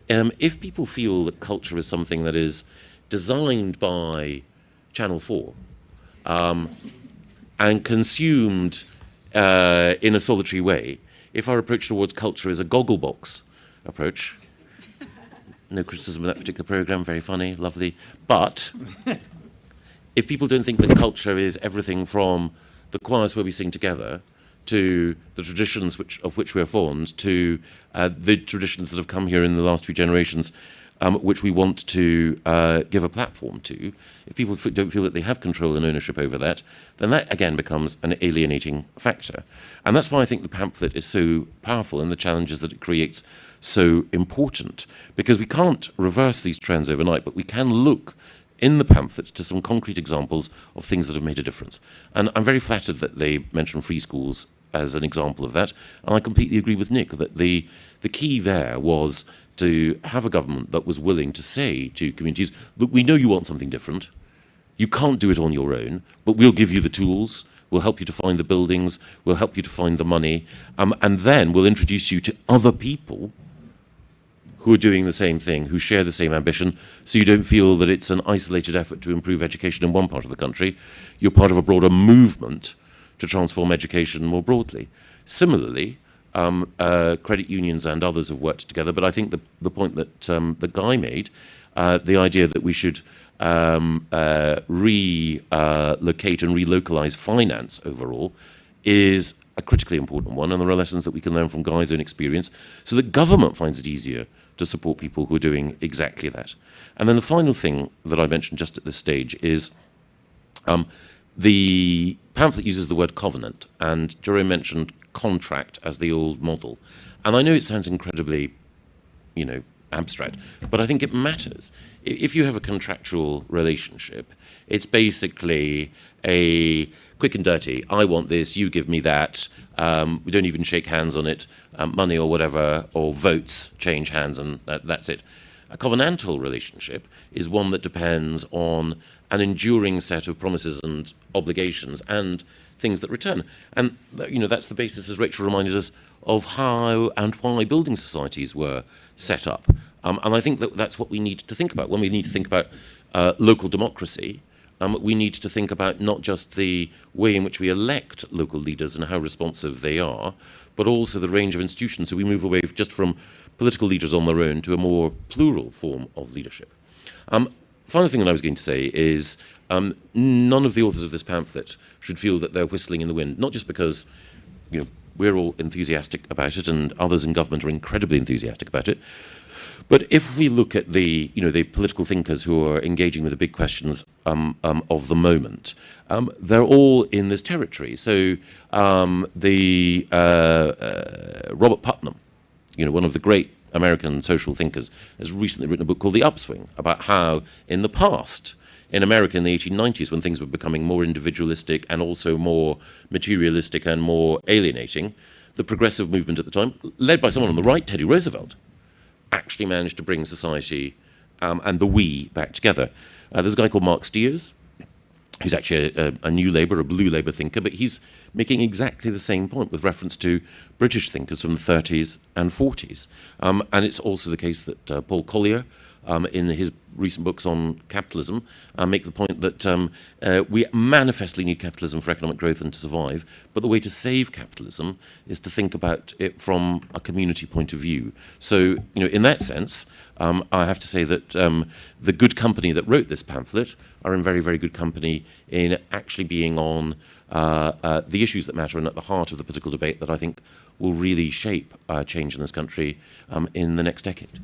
If people feel that culture is something that is designed by Channel 4 and consumed in a solitary way, if our approach towards culture is a gogglebox approach, no criticism of that particular programme, very funny, lovely, but if people don't think that culture is everything from the choirs where we sing together to the traditions of which we're fond, to the traditions that have come here in the last few generations, which we want to give a platform to, if people don't feel that they have control and ownership over that, then that again becomes an alienating factor. And that's why I think the pamphlet is so powerful and the challenges that it creates so important, because we can't reverse these trends overnight, but we can look in the pamphlet to some concrete examples of things that have made a difference. And I'm very flattered that they mention free schools as an example of that. And I completely agree with Nick that the key there was to have a government that was willing to say to communities, look, we know you want something different. You can't do it on your own, but we'll give you the tools. We'll help you to find the buildings. We'll help you to find the money. And then we'll introduce you to other people who are doing the same thing, who share the same ambition, so you don't feel that it's an isolated effort to improve education in one part of the country. You're part of a broader movement to transform education more broadly. Similarly, credit unions and others have worked together, but I think the point that Guy made, the idea that we should relocate and relocalize finance overall, is a critically important one, and there are lessons that we can learn from Guy's own experience, so that government finds it easier to support people who are doing exactly that. And then the final thing that I mentioned just at this stage is the pamphlet uses the word covenant, and Jerome mentioned contract as the old model. And I know it sounds incredibly, abstract, but I think it matters. If you have a contractual relationship, it's basically a quick and dirty, I want this, you give me that, we don't even shake hands on it, money or whatever, or votes change hands, and that's it. A covenantal relationship is one that depends on an enduring set of promises and obligations and things that return. And that's the basis, as Rachael reminded us, of how and why building societies were set up. And I think that's what we need to think about. When we need to think about local democracy, we need to think about not just the way in which we elect local leaders and how responsive they are, but also the range of institutions. So we move away just from political leaders on their own to a more plural form of leadership. Final thing that I was going to say is none of the authors of this pamphlet should feel that they're whistling in the wind, not just because we're all enthusiastic about it and others in government are incredibly enthusiastic about it, but if we look at the political thinkers who are engaging with the big questions of the moment, they're all in this territory. So Robert Putnam, one of the great American social thinkers, has recently written a book called The Upswing about how in the past, in America in the 1890s, when things were becoming more individualistic and also more materialistic and more alienating, the progressive movement at the time, led by someone on the right, Teddy Roosevelt, actually managed to bring society and the we back together. There's a guy called Mark Steers, who's actually a new Labour, a blue Labour thinker, but he's making exactly the same point with reference to British thinkers from the 30s and 40s. And it's also the case that Paul Collier, in his recent books on capitalism, makes the point that we manifestly need capitalism for economic growth and to survive, but the way to save capitalism is to think about it from a community point of view. So, in that sense, I have to say that the good company that wrote this pamphlet are in very, very good company in actually being on the issues that matter and at the heart of the political debate that I think will really shape change in this country in the next decade.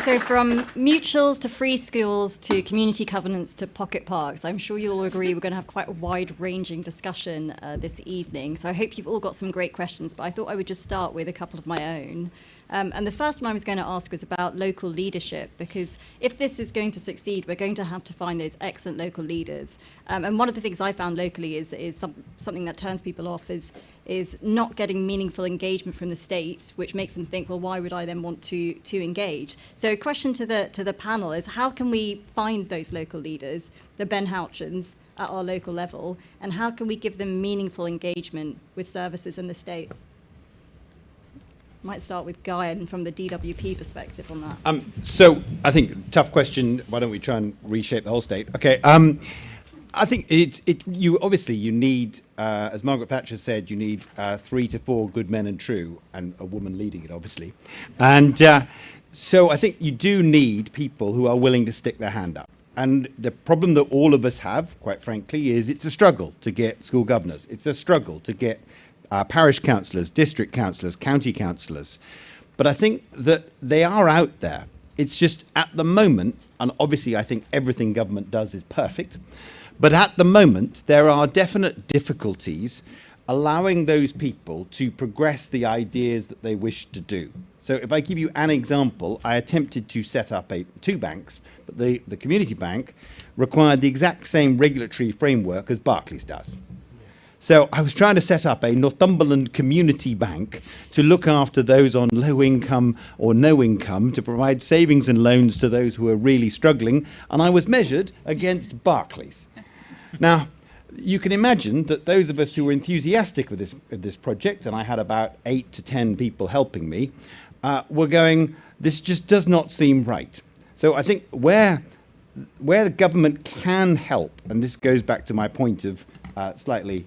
So from mutuals to free schools to community covenants to pocket parks, I'm sure you'll all agree we're going to have quite a wide-ranging discussion this evening. So I hope you've all got some great questions, but I thought I would just start with a couple of my own. And the first one I was going to ask was about local leadership, because if this is going to succeed, we're going to have to find those excellent local leaders. And one of the things I found locally is something that turns people off is not getting meaningful engagement from the state, which makes them think, well, why would I then want to engage? So a question to the panel is, how can we find those local leaders, the Ben Houchins, at our local level, and how can we give them meaningful engagement with services in the state? Might start with Guy and from the DWP perspective on that. So I think tough question. Why don't we try and reshape the whole state? Okay. I think you need, as Margaret Thatcher said, you need 3 to 4 good men and true, and a woman leading it, obviously. And so I think you do need people who are willing to stick their hand up. And the problem that all of us have, quite frankly, is it's a struggle to get school governors. It's a struggle to get parish councillors, district councillors, county councillors. But I think that they are out there. It's just at the moment, and obviously I think everything government does is perfect, but at the moment there are definite difficulties allowing those people to progress the ideas that they wish to do. So if I give you an example, I attempted to set up 2 banks, but the community bank required the exact same regulatory framework as Barclays does. So I was trying to set up a Northumberland community bank to look after those on low income or no income, to provide savings and loans to those who are really struggling, and I was measured against Barclays. Now, you can imagine that those of us who were enthusiastic with this project, and I had about 8 to 10 people helping me, were going, this just does not seem right. So I think where the government can help, and this goes back to my point of slightly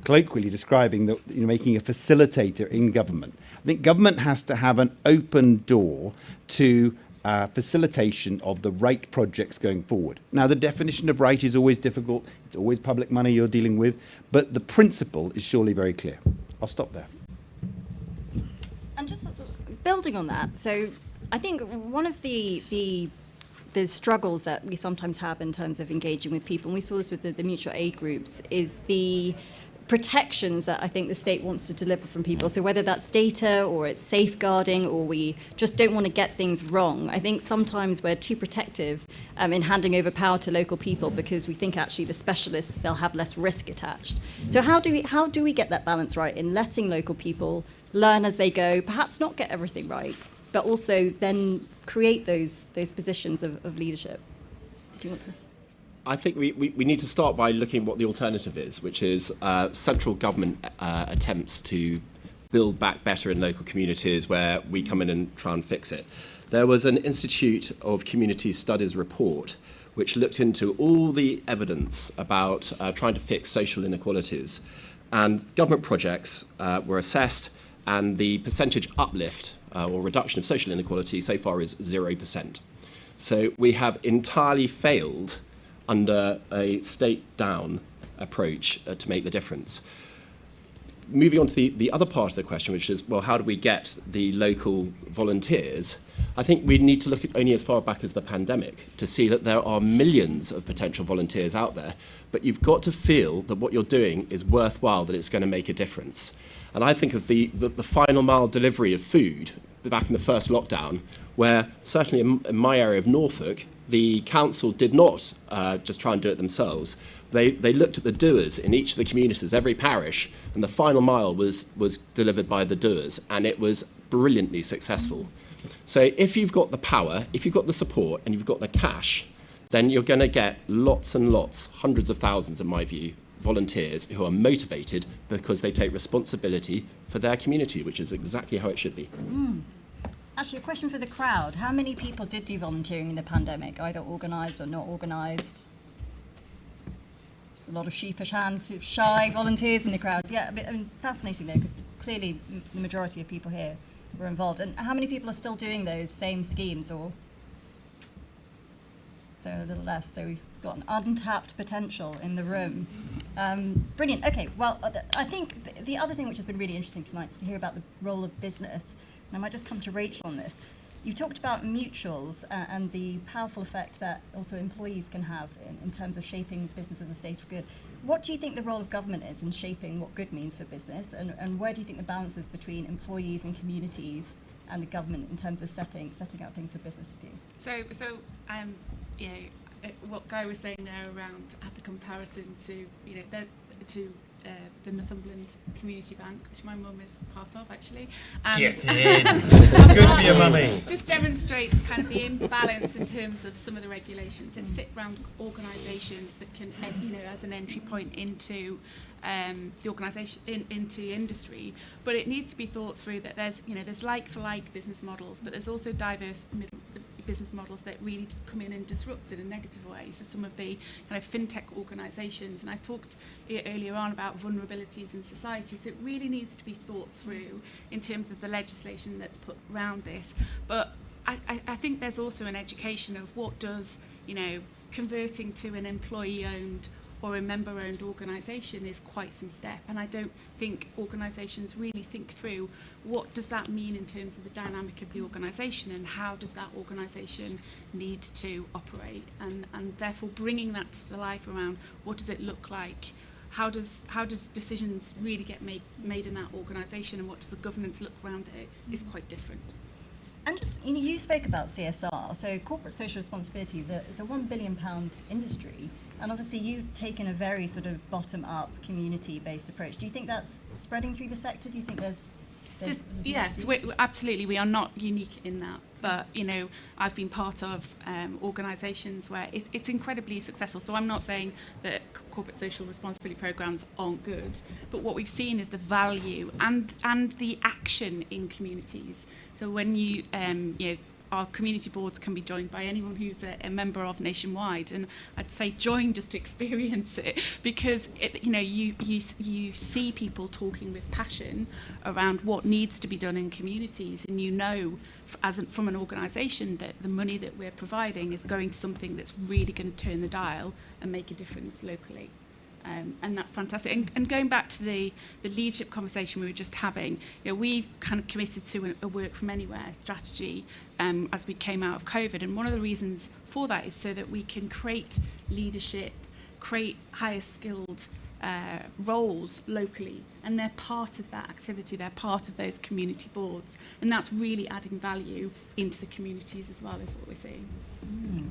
colloquially describing that, making a facilitator in government. I think government has to have an open door to facilitation of the right projects going forward. Now, the definition of right is always difficult. It's always public money you're dealing with, but the principle is surely very clear. I'll stop there. And just sort of building on that, so I think one of the struggles that we sometimes have in terms of engaging with people, and we saw this with the mutual aid groups, is the protections that I think the state wants to deliver from people. So whether that's data or it's safeguarding, or we just don't want to get things wrong. I think sometimes we're too protective in handing over power to local people because we think actually the specialists, they'll have less risk attached. So how do we get that balance right in letting local people learn as they go, perhaps not get everything right, but also then create those positions of leadership? Did you want to? I think we need to start by looking at what the alternative is, which is central government attempts to build back better in local communities where we come in and try and fix it. There was an Institute of Community Studies report which looked into all the evidence about trying to fix social inequalities. And government projects were assessed, and the percentage uplift or reduction of social inequality so far is 0%. So we have entirely failed under a state-down approach to make the difference. Moving on to the other part of the question, which is, well, how do we get the local volunteers? I think we need to look at only as far back as the pandemic to see that there are millions of potential volunteers out there, but you've got to feel that what you're doing is worthwhile, that it's going to make a difference. And I think of the final mile delivery of food back in the first lockdown, where certainly in my area of Norfolk, the council did not just try and do it themselves. They looked at the doers in each of the communities, every parish, and the final mile was delivered by the doers, and it was brilliantly successful. So if you've got the power, if you've got the support, and you've got the cash, then you're going to get lots and lots, hundreds of thousands, in my view, volunteers who are motivated because they take responsibility for their community, which is exactly how it should be. Actually, a question for the crowd. How many people did do volunteering in the pandemic, either organised or not organised? Just a lot of sheepish hands, shy volunteers in the crowd. Yeah, fascinating though, because clearly the majority of people here were involved. And how many people are still doing those same schemes, or? So a little less. So we've got an untapped potential in the room. Brilliant. Okay, well, I think the other thing which has been really interesting tonight is to hear about the role of business. And I might just come to Rachael on this. You've talked about mutuals and the powerful effect that also employees can have in terms of shaping business as a state of good. What do you think the role of government is in shaping what good means for business? And where do you think the balance is between employees and communities and the government in terms of setting out things for business to do? So what Guy was saying there around the comparison to the Northumberland Community Bank, which my mum is part of actually. And Get in. Good for your mummy. Just demonstrates kind of the imbalance in terms of some of the regulations. It's sit round organisations that can, as an entry point into the organisation into industry, but it needs to be thought through that there's like for like business models, but there's also diverse business models that really come in and disrupt in a negative way. So some of the kind of fintech organisations, and I talked earlier on about vulnerabilities in society, so it really needs to be thought through in terms of the legislation that's put around this. But I think there's also an education of what does, converting to an employee-owned or a member-owned organisation is quite some step, and I don't think organisations really think through what does that mean in terms of the dynamic of the organisation and how does that organisation need to operate, and therefore bringing that to life around what does it look like, how does decisions really get made in that organisation, and what does the governance look around it is quite different. And just, you spoke about CSR, so corporate social responsibility is a £1 billion industry, and obviously you've taken a very sort of bottom-up, community-based approach. Do you think that's spreading through the sector? Do you think there's yes, absolutely. We are not unique in that, but I've been part of organisations where it's incredibly successful. So I'm not saying that corporate social responsibility programmes aren't good, but what we've seen is the value and the action in communities. So when our community boards can be joined by anyone who's a member of Nationwide, and I'd say join just to experience it, because you see people talking with passion around what needs to be done in communities, and from an organisation that the money that we're providing is going to something that's really going to turn the dial and make a difference locally. And that's fantastic. And going back to the leadership conversation we were just having, we kind of committed to a work from anywhere strategy as we came out of COVID. And one of the reasons for that is so that we can create leadership, create higher skilled roles locally. And they're part of that activity. They're part of those community boards. And that's really adding value into the communities as well, is what we're seeing.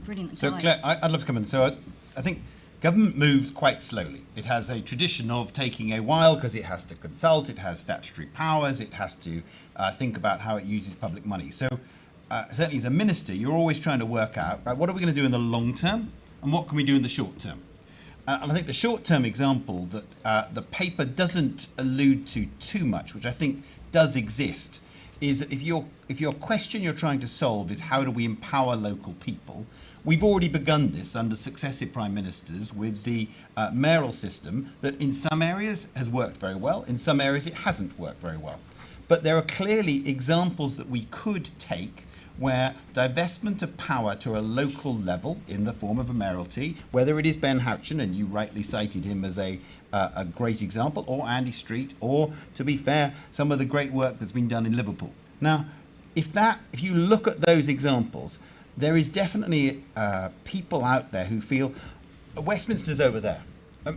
Brilliant. So Claire, I'd love to come in. So I think government moves quite slowly. It has a tradition of taking a while because it has to consult, it has statutory powers, it has to think about how it uses public money. So certainly as a minister, you're always trying to work out, right, what are we going to do in the long term and what can we do in the short term? And I think the short-term example that the paper doesn't allude to too much, which I think does exist, is that if your question you're trying to solve is how do we empower local people, we've already begun this under successive prime ministers with the mayoral system that in some areas has worked very well, in some areas it hasn't worked very well. But there are clearly examples that we could take where divestment of power to a local level in the form of a mayoralty, whether it is Ben Houchin, and you rightly cited him as a great example, or Andy Street, or, to be fair, some of the great work that's been done in Liverpool. Now, if you look at those examples, there is definitely people out there who feel Westminster's over there.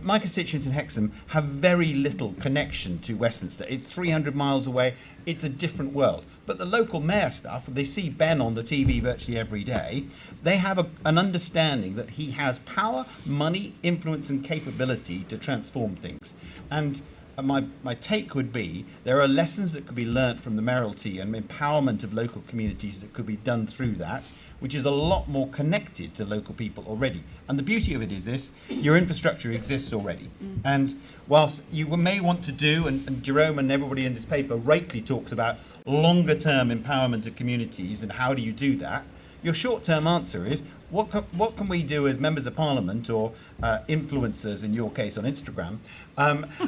my constituents in Hexham have very little connection to Westminster. It's 300 miles away. It's a different world. But the local mayor stuff, they see Ben on the TV virtually every day. They have an understanding that he has power, money, influence and capability to transform things. And my take would be there are lessons that could be learnt from the mayoralty and empowerment of local communities that could be done through that, which is a lot more connected to local people already. And the beauty of it is this, your infrastructure exists already. And whilst you may want to do, and Jerome and everybody in this paper rightly talks about longer term empowerment of communities and how do you do that, your short-term answer is, what can we do as members of parliament or influencers, in your case on Instagram?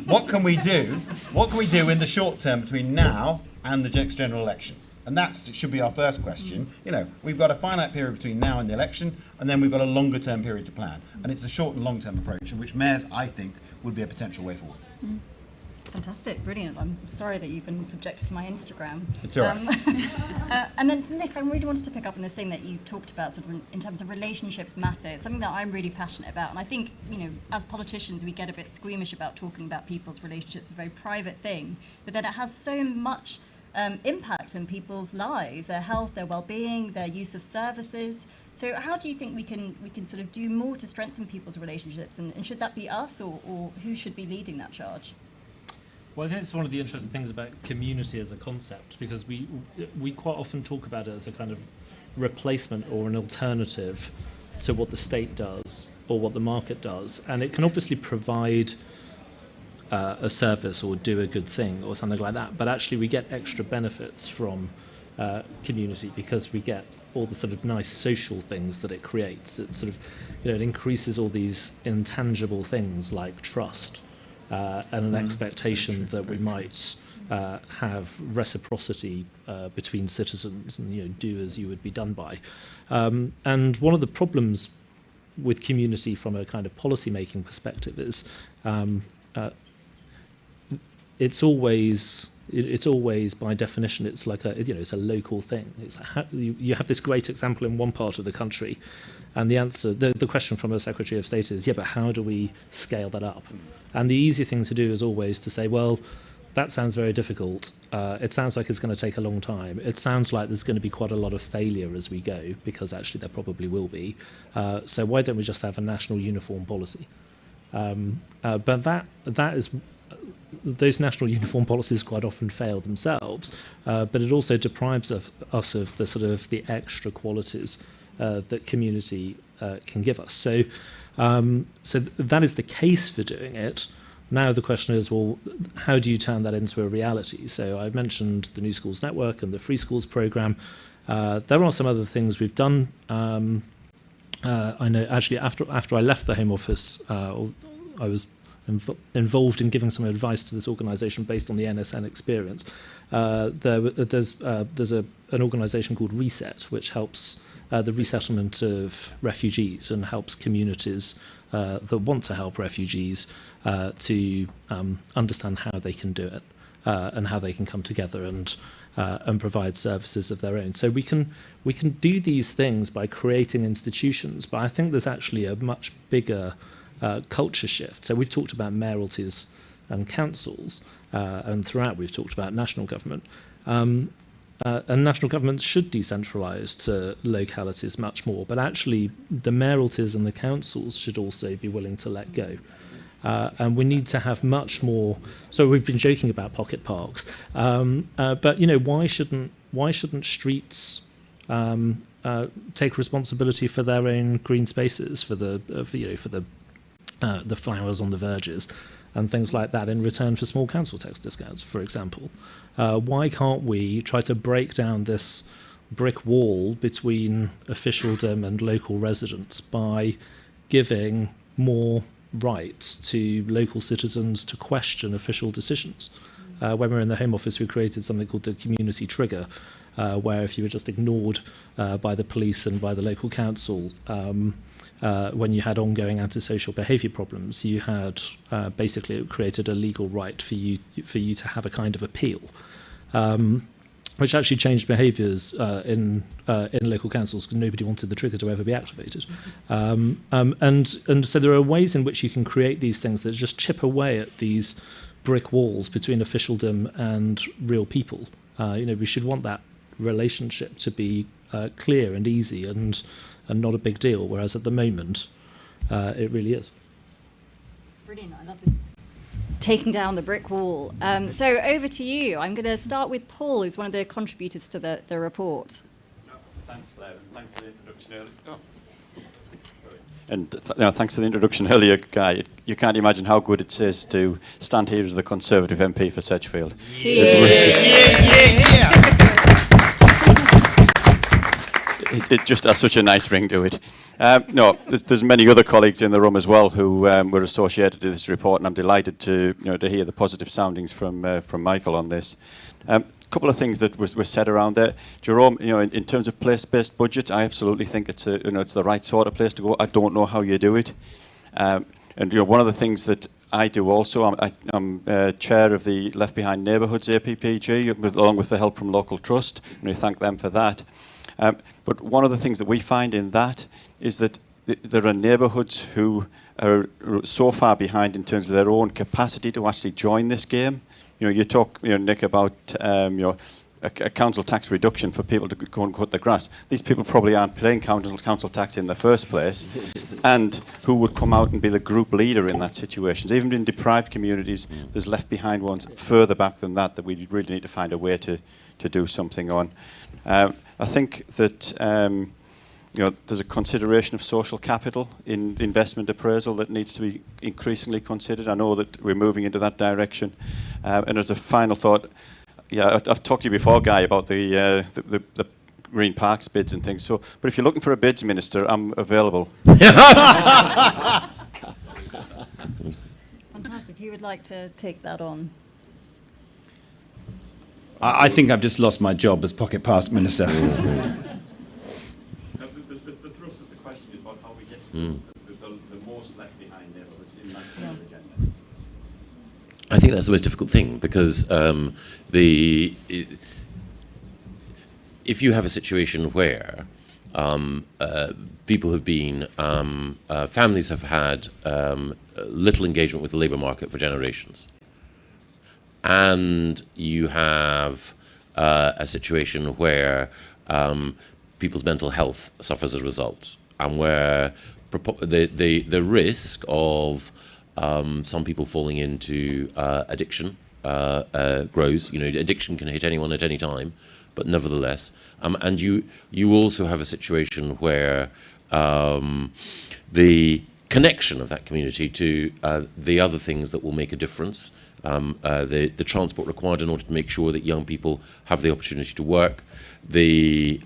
What can we do? What can we do in the short term between now and the next general election? And that should be our first question. You know, we've got a finite period between now and the election, and then we've got a longer term period to plan. And it's a short and long term approach, in which mayors, I think, would be a potential way forward. Fantastic, brilliant. I'm sorry that you've been subjected to my Instagram. It's all right. And then, Nick, I really wanted to pick up on this thing that you talked about, sort of in terms of relationships matter. It's something that I'm really passionate about. And I think, you know, as politicians, we get a bit squeamish about talking about people's relationships. It's a very private thing. But then it has so much impact in people's lives, their health, their well-being, their use of services. So how do you think we can sort of do more to strengthen people's relationships? And should that be us, or who should be leading that charge? Well, I think it's one of the interesting things about community as a concept, because we quite often talk about it as a kind of replacement or an alternative to what the state does or what the market does. And it can obviously provide a service or do a good thing or something like that. But actually we get extra benefits from community because we get all the sort of nice social things that it creates. It sort of, you know, it increases all these intangible things like trust, and an expectation that we might have reciprocity between citizens and, you know, do as you would be done by. And one of the problems with community from a kind of policy-making perspective is it's always by definition it's like it's a local thing. You have this great example in one part of the country, and the answer, the question from a Secretary of State is, yeah, but how do we scale that up? And the easy thing to do is always to say, well, that sounds very difficult. It sounds like it's going to take a long time. It sounds like there's going to be quite a lot of failure as we go, because actually there probably will be. So why don't we just have a national uniform policy? But that is, those national uniform policies quite often fail themselves. But it also deprives us of the sort of the extra qualities that community can give us. So that is the case for doing it. Now the question is, well, how do you turn that into a reality? So I mentioned the New Schools Network and the Free Schools Programme. There are some other things we've done. I know actually after I left the Home Office, I was involved in giving some advice to this organisation based on the NSN experience. There's an organisation called Reset, which helps the resettlement of refugees and helps communities that want to help refugees to understand how they can do it and how they can come together and provide services of their own. So we can do these things by creating institutions, but I think there's actually a much bigger culture shift. So we've talked about mayoralties and councils, and throughout we've talked about national government. And national governments should decentralise to localities much more, but actually the mayoralties and the councils should also be willing to let go. And we need to have much more. So we've been joking about pocket parks, but you know, why shouldn't streets take responsibility for their own green spaces, for the flowers on the verges and things like that, in return for small council tax discounts, for example? Why can't we try to break down this brick wall between officialdom and local residents by giving more rights to local citizens to question official decisions? When we were in the Home Office, we created something called the community trigger, where if you were just ignored by the police and by the local council, when you had ongoing antisocial behaviour problems, you had basically created a legal right for you to have a kind of appeal. which actually changed behaviours in local councils because nobody wanted the trigger to ever be activated. And so there are ways in which you can create these things that just chip away at these brick walls between officialdom and real people. We should want that relationship to be clear and easy and not a big deal, whereas at the moment it really is. Brilliant, I love this. Taking down the brick wall. So over to you. I'm going to start with Paul, who's one of the contributors to the report. Thanks, Claire. Thanks for the introduction earlier. And thanks for the introduction earlier, Guy. You can't imagine how good it is to stand here as the Conservative MP for Sedgefield. It just has such a nice ring to it. No, there's many other colleagues in the room as well who were associated with this report, and I'm delighted to hear the positive soundings from Michael on this. A couple of things that were said around there, Jerome. In terms of place-based budget, I absolutely think it's the right sort of place to go. I don't know how you do it, and one of the things that I do also, I'm chair of the Left Behind Neighbourhoods APPG, along with the help from Local Trust, and we thank them for that. But one of the things that we find in that is that there are neighbourhoods who are so far behind in terms of their own capacity to actually join this game. You talk, Nick, about a council tax reduction for people to go and cut the grass. These people probably aren't paying council tax in the first place, and who would come out and be the group leader in that situation. Even in deprived communities, there's left behind ones further back than that we really need to find a way to do something on. I think that there's a consideration of social capital in investment appraisal that needs to be increasingly considered. I know that we're moving into that direction. And as a final thought, I've talked to you before, Guy, about the Green Parks bids and things. So, but if you're looking for a bids minister, I'm available. Fantastic. Who would like to take that on? I think I've just lost my job as Pocket Pass Minister. The thrust of the question is about how we get the most left behind neighbourhoods in that kind of agenda. I think that's the most difficult thing because if you have a situation where people have been, families have had little engagement with the labour market for generations, and you have a situation where people's mental health suffers as a result, and where the risk of some people falling into addiction grows. Addiction can hit anyone at any time, but nevertheless, and you also have a situation where the connection of that community to the other things that will make a difference. The transport required in order to make sure that young people have the opportunity to work. We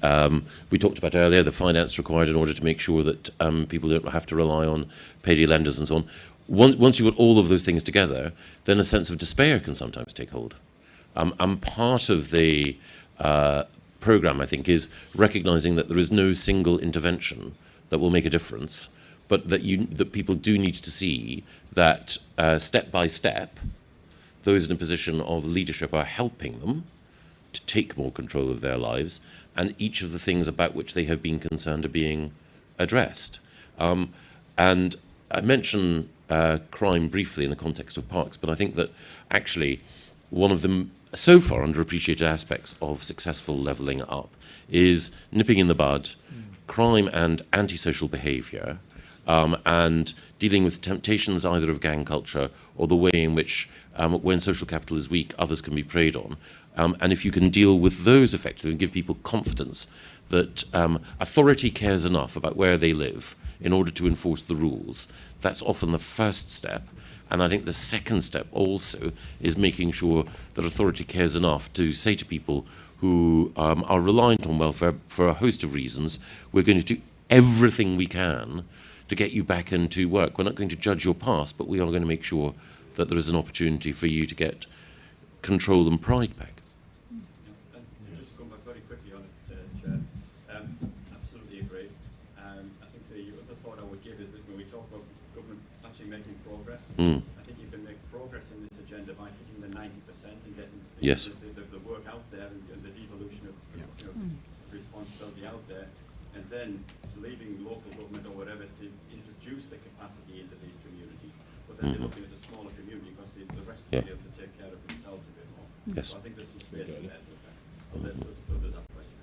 talked about earlier the finance required in order to make sure that people don't have to rely on payday lenders and so on. Once you've got all of those things together, then a sense of despair can sometimes take hold. And part of the programme, I think, is recognising that there is no single intervention that will make a difference, but that people do need to see that step by step, those in a position of leadership are helping them to take more control of their lives, and each of the things about which they have been concerned are being addressed. And I mentioned crime briefly in the context of parks, but I think that actually one of the so far underappreciated aspects of successful levelling up is nipping in the bud crime and antisocial behaviour, and dealing with temptations either of gang culture or the way in which, when social capital is weak, others can be preyed on. And if you can deal with those effectively and give people confidence that authority cares enough about where they live in order to enforce the rules, that's often the first step. And I think the second step also is making sure that authority cares enough to say to people who are reliant on welfare for a host of reasons, we're going to do everything we can to get you back into work. We're not going to judge your past, but we are going to make sure that there is an opportunity for you to get control and pride back. Just to come back very quickly on it, Chair, absolutely agree. I think the other thought I would give is that when we talk about government actually making progress, I think you can make progress in this agenda by hitting the 90% and getting Yes. the work out there and the devolution of responsibility out there, and then leaving local government or whatever to introduce the capacity into these communities. But then you're looking at the smaller community because the rest will be able to take care of themselves a bit more. Yes. So I think there's some space in there. I'll let others have questions.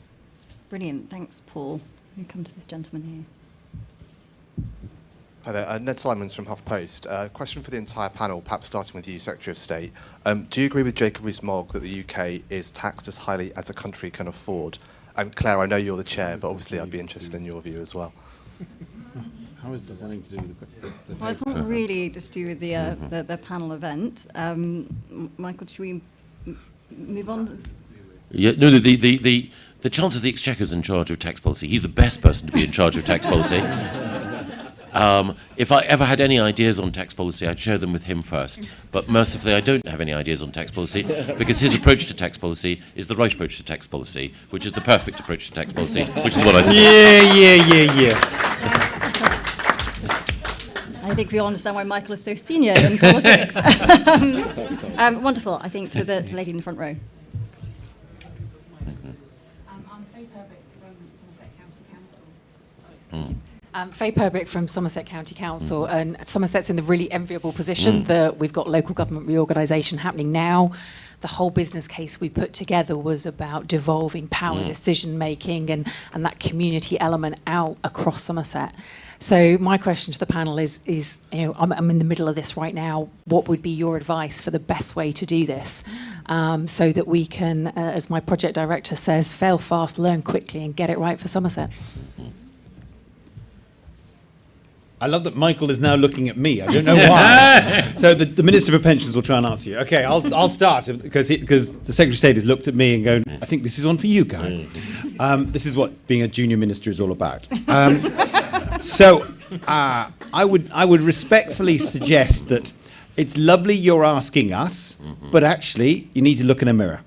Brilliant. Thanks, Paul. We come to this gentleman here. Hi there, Ned Simons from HuffPost. Question for the entire panel, perhaps starting with you, Secretary of State. Do you agree with Jacob Rees-Mogg that the UK is taxed as highly as a country can afford? And Claire, I know you're the chair, but obviously I'd be interested in your view as well. How is this something to do with the Well, it's not really just to do with the panel event. Michael, should we move on? Yeah, no, the Chancellor of the Exchequer is in charge of tax policy. He's the best person to be in charge of tax policy. If I ever had any ideas on tax policy, I'd share them with him first. But mercifully, I don't have any ideas on tax policy because his approach to tax policy is the right approach to tax policy, which is the perfect approach to tax policy, which is what I say. Yeah. I think we all understand why Michael is so senior in politics. Wonderful. I think to the lady in the front row. I'm Faye Purbrick from Somerset County Council. Faye Purbrick from Somerset County Council, and Somerset's in the really enviable position that we've got local government reorganisation happening now. The whole business case we put together was about devolving power decision making and that community element out across Somerset. So my question to the panel is I'm in the middle of this right now. What would be your advice for the best way to do this, so that we can, as my project director says, fail fast, learn quickly, and get it right for Somerset? I love that Michael is now looking at me. I don't know why. So the Minister for Pensions will try and answer you. Okay, I'll start because the Secretary of State has looked at me and gone, I think this is one for you, Guy. This is what being a junior minister is all about. I would respectfully suggest that it's lovely you're asking us, but actually you need to look in a mirror.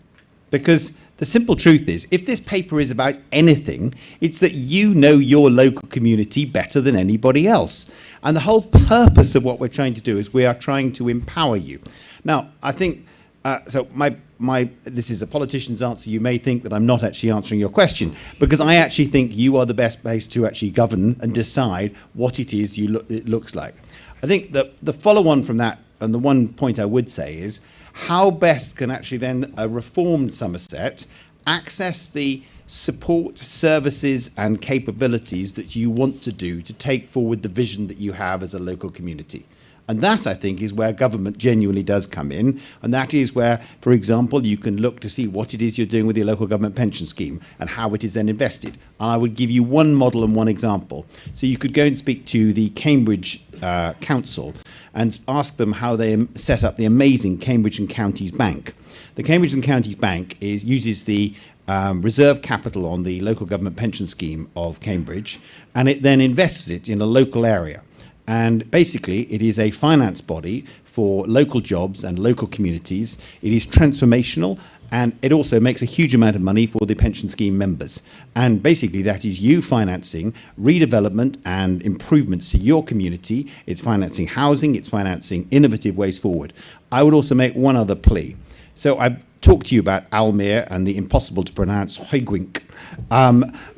Because the simple truth is, if this paper is about anything, it's that you know your local community better than anybody else. And the whole purpose of what we're trying to do is we are trying to empower you. Now, I think, this is a politician's answer. You may think that I'm not actually answering your question, because I actually think you are the best place to actually govern and decide what it is it looks like. I think that the follow-on from that, and the one point I would say is, how best can actually then a reformed Somerset access the support, services and capabilities that you want to do to take forward the vision that you have as a local community? And that, I think, is where government genuinely does come in. And that is where, for example, you can look to see what it is you're doing with your local government pension scheme and how it is then invested. And I would give you one model and one example. So you could go and speak to the Cambridge Council and ask them how they set up the amazing Cambridge and Counties Bank. The Cambridge and Counties Bank uses the reserve capital on the local government pension scheme of Cambridge, and it then invests it in a local area. And basically, it is a finance body for local jobs and local communities. It is transformational, and it also makes a huge amount of money for the pension scheme members. And basically, that is you financing redevelopment and improvements to your community. It's financing housing. It's financing innovative ways forward. I would also make one other plea. So I've talked to you about Almere and the impossible to pronounce Heugwink,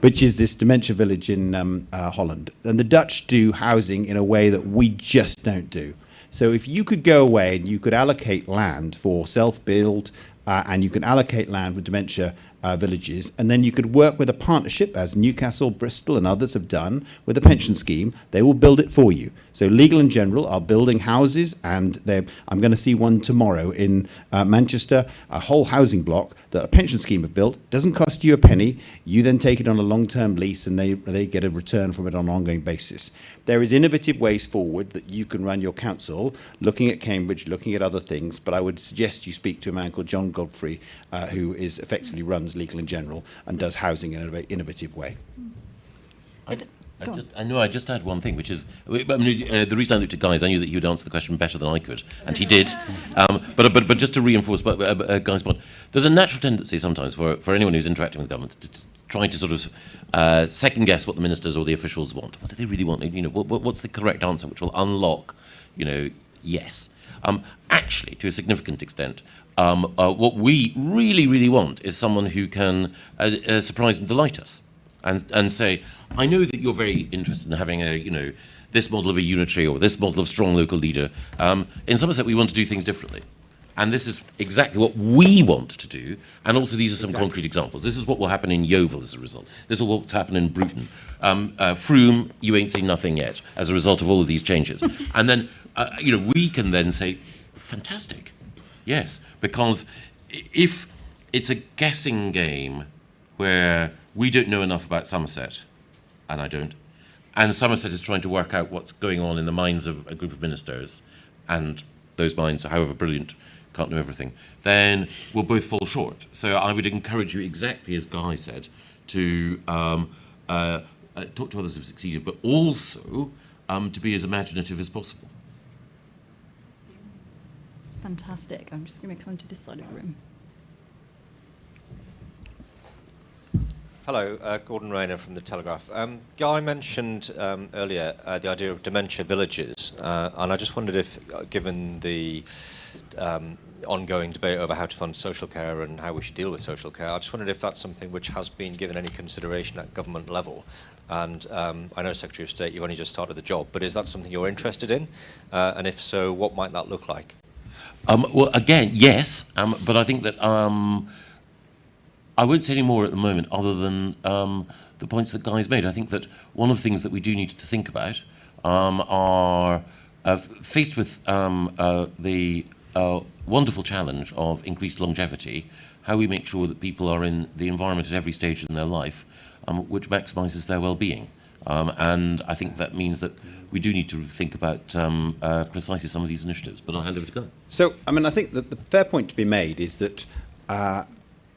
which is this dementia village in Holland. And the Dutch do housing in a way that we just don't do. So if you could go away and you could allocate land for self-build, and you can allocate land with dementia villages, and then you could work with a partnership, as Newcastle, Bristol and others have done, with a pension scheme, they will build it for you. So Legal and General are building houses, and I'm going to see one tomorrow in Manchester, a whole housing block that a pension scheme have built. Doesn't cost you a penny. You then take it on a long-term lease, and they get a return from it on an ongoing basis. There is innovative ways forward that you can run your council, looking at Cambridge, looking at other things, but I would suggest you speak to a man called John Godfrey, who effectively runs Legal and General and does housing in a very innovative way. I just add one thing, which is, the reason I looked at Guy is I knew that he would answer the question better than I could, and he did. But just to reinforce Guy's point, there's a natural tendency sometimes for anyone who's interacting with government to try to sort of second guess what the ministers or the officials want. What do they really want? What's the correct answer, which will unlock, yes. Actually, to a significant extent, what we really, really want is someone who can surprise and delight us, and say, I know that you're very interested in having this model of a unitary or this model of strong local leader. In Somerset, we want to do things differently. And this is exactly what we want to do. And also, these are some concrete examples. This is what will happen in Yeovil as a result. This is what's happened in Bruton. Frome, you ain't seen nothing yet as a result of all of these changes. And then, we can then say, fantastic. Yes, because if it's a guessing game where we don't know enough about Somerset, and I don't, and Somerset is trying to work out what's going on in the minds of a group of ministers, and those minds, however brilliant, can't know everything, then we'll both fall short. So I would encourage you, exactly as Guy said, to talk to others who've succeeded, but also to be as imaginative as possible. Fantastic. I'm just going to come to this side of the room. Hello, Gordon Rayner from The Telegraph. Guy mentioned earlier the idea of dementia villages, and I just wondered if, given the ongoing debate over how to fund social care and how we should deal with social care, I just wondered if that's something which has been given any consideration at government level. And I know, Secretary of State, you've only just started the job, but is that something you're interested in? And if so, what might that look like? Well, again, yes, but I think that I won't say any more at the moment other than the points that Guy's made. I think that one of the things that we do need to think about are faced with the wonderful challenge of increased longevity, how we make sure that people are in the environment at every stage in their life which maximises their well-being. And I think that means that we do need to think about precisely some of these initiatives. But I'll hand over to Guy. So, I think that the fair point to be made is that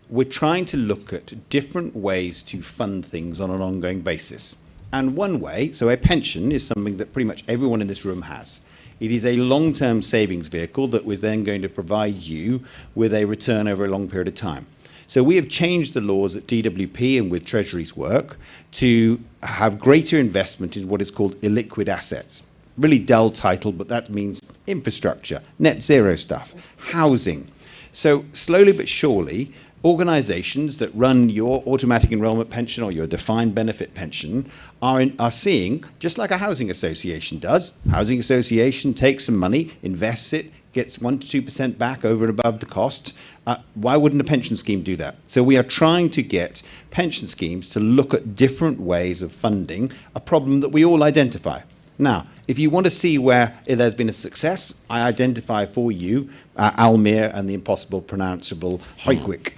we're trying to look at different ways to fund things on an ongoing basis. And one way, so a pension is something that pretty much everyone in this room has. It is a long-term savings vehicle that was then going to provide you with a return over a long period of time. So we have changed the laws at DWP and with Treasury's work to have greater investment in what is called illiquid assets. Really dull title, but that means infrastructure, net zero stuff, housing. So slowly but surely, organisations that run your automatic enrolment pension or your defined benefit pension are seeing, just like a housing association does, housing association takes some money, invests it, gets 1% to 2% back over and above the cost. Why wouldn't a pension scheme do that? So we are trying to get pension schemes to look at different ways of funding a problem that we all identify. Now, if you want to see where there's been a success, I identify for you Almere and the impossible pronounceable Hoyquick,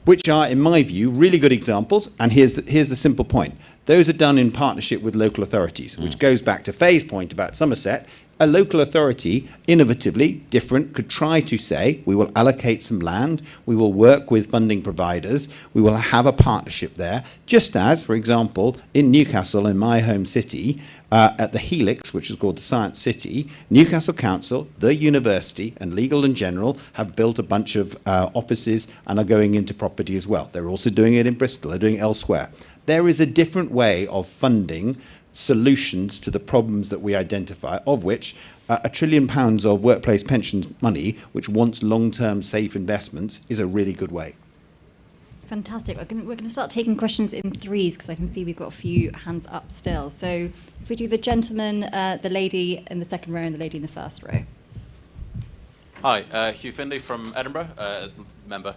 which are, in my view, really good examples. And here's the simple point. Those are done in partnership with local authorities, which goes back to Faye's point about Somerset. A local authority, innovatively, different, could try to say, we will allocate some land, we will work with funding providers, we will have a partnership there, just as, for example, in Newcastle, in my home city, at the Helix, which is called the Science City, Newcastle Council, the university, and Legal and General have built a bunch of offices and are going into property as well. They're also doing it in Bristol, they're doing it elsewhere. There is a different way of funding solutions to the problems that we identify, of which £1 trillion of workplace pensions money, which wants long-term safe investments, is a really good way. Fantastic. We're going to start taking questions in threes because I can see we've got a few hands up still. So if we do the gentleman, the lady in the second row and the lady in the first row. Hi, Hugh Findlay from Edinburgh, member.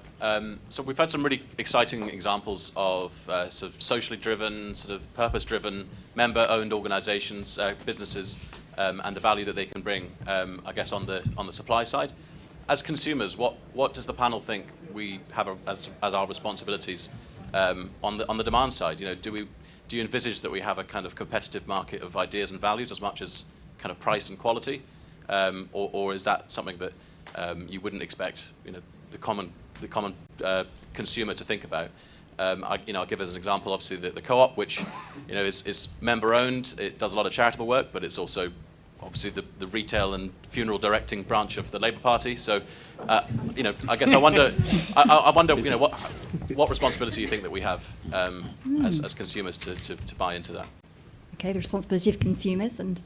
So we've had some really exciting examples of sort of socially driven, sort of purpose-driven, member-owned organisations, businesses, and the value that they can bring, I guess, on the supply side. As consumers, what does the panel think we have as our responsibilities on the demand side? You know, do you envisage that we have a kind of competitive market of ideas and values as much as kind of price and quality, or is that something that you wouldn't expect, you know, the common consumer to think about? I'll give as an example, obviously, the co-op, which, you know, is member-owned. It does a lot of charitable work, but it's also obviously the retail and funeral directing branch of the Labour Party. So, you know, I guess I wonder, you know, what responsibility you think that we have as consumers to buy into that? Okay, the responsibility of consumers and.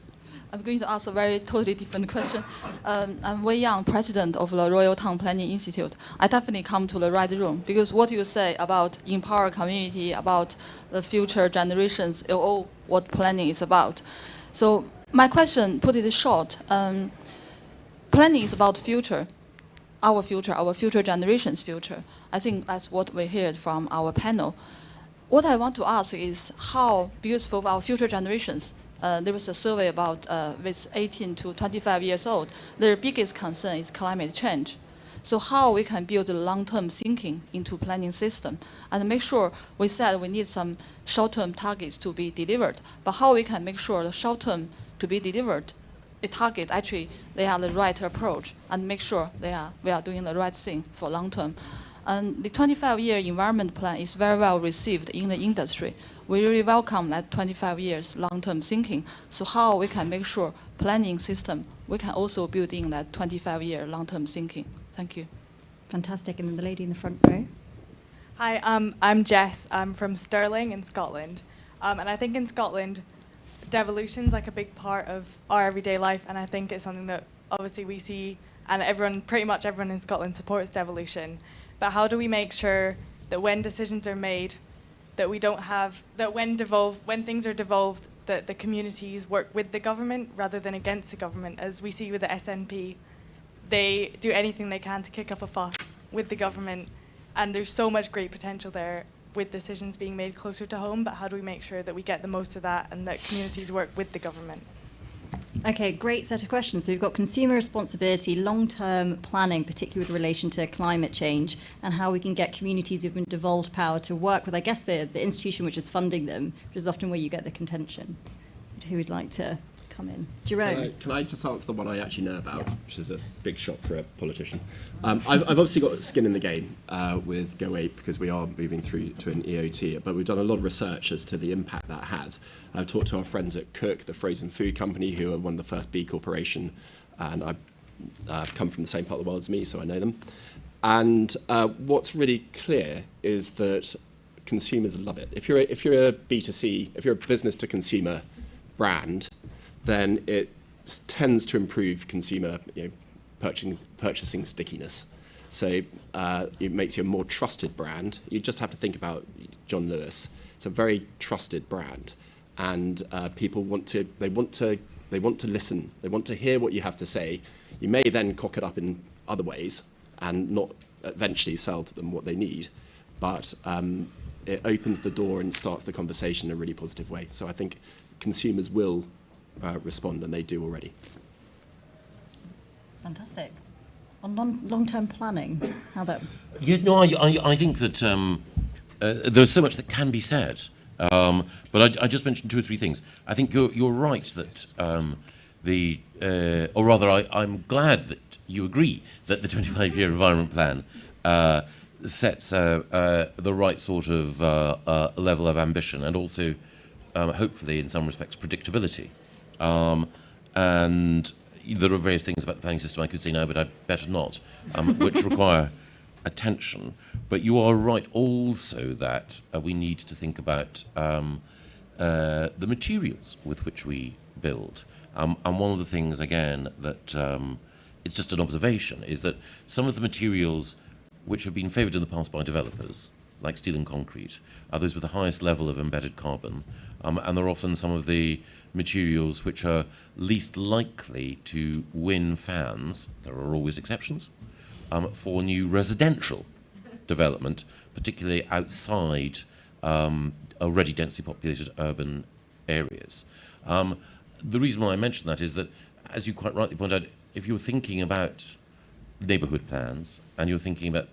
I'm going to ask a very totally different question. I'm Wei Yang, president of the Royal Town Planning Institute. I definitely come to the right room because what you say about empower community, about the future generations, is all what planning is about. So my question, put it short, planning is about future, our future generations' future. I think that's what we heard from our panel. What I want to ask is how, because for our future generations, there was a survey about with 18 to 25 years old, their biggest concern is climate change. So how we can build a long-term thinking into planning system and make sure, we said we need some short-term targets to be delivered, but how we can make sure the short-term to be delivered, the target actually they are the right approach and make sure we are doing the right thing for long-term. And the 25-year environment plan is very well received in the industry. We really welcome that 25 years long-term thinking. So how we can make sure planning system, we can also build in that 25-year long-term thinking. Thank you. Fantastic. And then the lady in the front row. Hi, I'm Jess. I'm from Stirling in Scotland. And I think in Scotland, devolution's like a big part of our everyday life. And I think it's something that obviously we see, and pretty much everyone in Scotland supports devolution. But how do we make sure that when decisions are made, that we don't have, that when things are devolved, that the communities work with the government rather than against the government? As we see with the SNP, they do anything they can to kick up a fuss with the government, and there's so much great potential there with decisions being made closer to home, but how do we make sure that we get the most of that and that communities work with the government? Okay, great set of questions. So we've got consumer responsibility, long-term planning, particularly with relation to climate change, and how we can get communities who've been devolved power to work with, I guess, the institution which is funding them, which is often where you get the contention. Who would like to come in? Jerome? Can I just answer the one I actually know about, which is a big shock for a politician? I've obviously got skin in the game with Go8 because we are moving through to an EOT, but we've done a lot of research as to the impact that has. I've talked to our friends at Cook, the frozen food company, who are one of the first B Corporation, and I've come from the same part of the world as me, so I know them. And what's really clear is that consumers love it. If you're a B2C, if you're a business to consumer brand, then it tends to improve consumer purchasing stickiness. So it makes you a more trusted brand. You just have to think about John Lewis. It's a very trusted brand, and people want to listen. They want to hear what you have to say. You may then cock it up in other ways and not eventually sell to them what they need, but it opens the door and starts the conversation in a really positive way. So I think consumers will respond, and they do already. Fantastic. On long-term planning, how about? Yeah, no, I think that there's so much that can be said, but I just mentioned 2 or 3 things. I think you're right that or rather, I'm glad that you agree that the 25-year environment plan sets the right sort of level of ambition and also, hopefully, in some respects, predictability. And there are various things about the planning system I could say now, but I'd better not, which require attention. But you are right also that we need to think about the materials with which we build. And one of the things, again, that it's just an observation, is that some of the materials which have been favoured in the past by developers, like steel and concrete, are those with the highest level of embedded carbon, and they're often some of the materials which are least likely to win fans, there are always exceptions, for new residential development, particularly outside already densely populated urban areas. The reason why I mention that is that, as you quite rightly point out, if you're thinking about neighbourhood plans and you're thinking about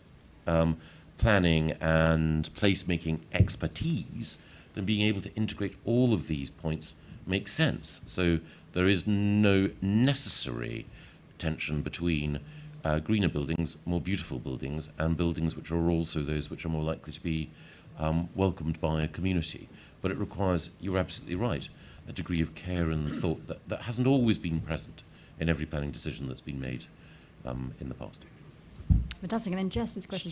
planning and placemaking expertise, then being able to integrate all of these points makes sense. So there is no necessary tension between greener buildings, more beautiful buildings, and buildings which are also those which are more likely to be welcomed by a community. But it requires, you're absolutely right, a degree of care and thought that hasn't always been present in every planning decision that's been made in the past. Fantastic. And then Jess's question.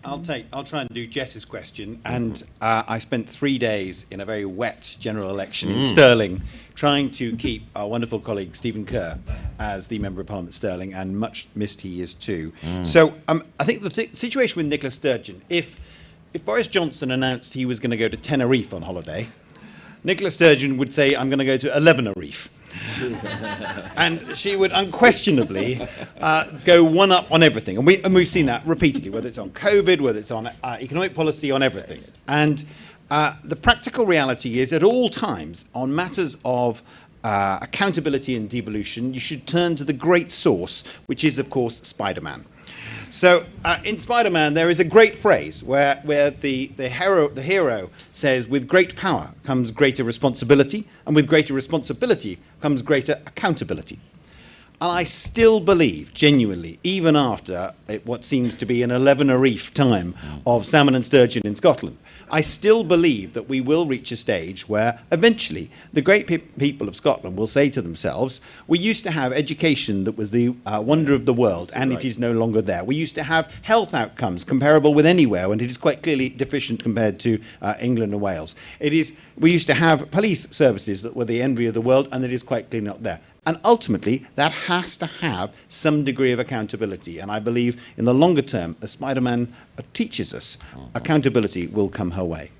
I'll try and do Jess's question. And I spent 3 days in a very wet general election in Stirling, trying to keep our wonderful colleague Stephen Kerr as the Member of Parliament Stirling, and much missed he is too. So I think the situation with Nicola Sturgeon, if Boris Johnson announced he was going to go to Tenerife on holiday, Nicola Sturgeon would say, I'm going to go to Elevenerife. And she would unquestionably go one up on everything. And we've seen that repeatedly, whether it's on COVID, whether it's on economic policy, on everything. And the practical reality is at all times, on matters of accountability and devolution, you should turn to the great source, which is, of course, Spider-Man. So in Spider-Man, there is a great phrase where the hero says, with great power comes greater responsibility, and with greater responsibility comes greater accountability. And I still believe, genuinely, even after what seems to be an 11-a-reef time of salmon and sturgeon in Scotland, I still believe that we will reach a stage where eventually the great people of Scotland will say to themselves, we used to have education that was the wonder of the world, and it is no longer there. We used to have health outcomes comparable with anywhere, and it is quite clearly deficient compared to England and Wales. We used to have police services that were the envy of the world, and it is quite clearly not there. And ultimately, that has to have some degree of accountability. And I believe in the longer term, as Spider-Man teaches us, accountability will come her way.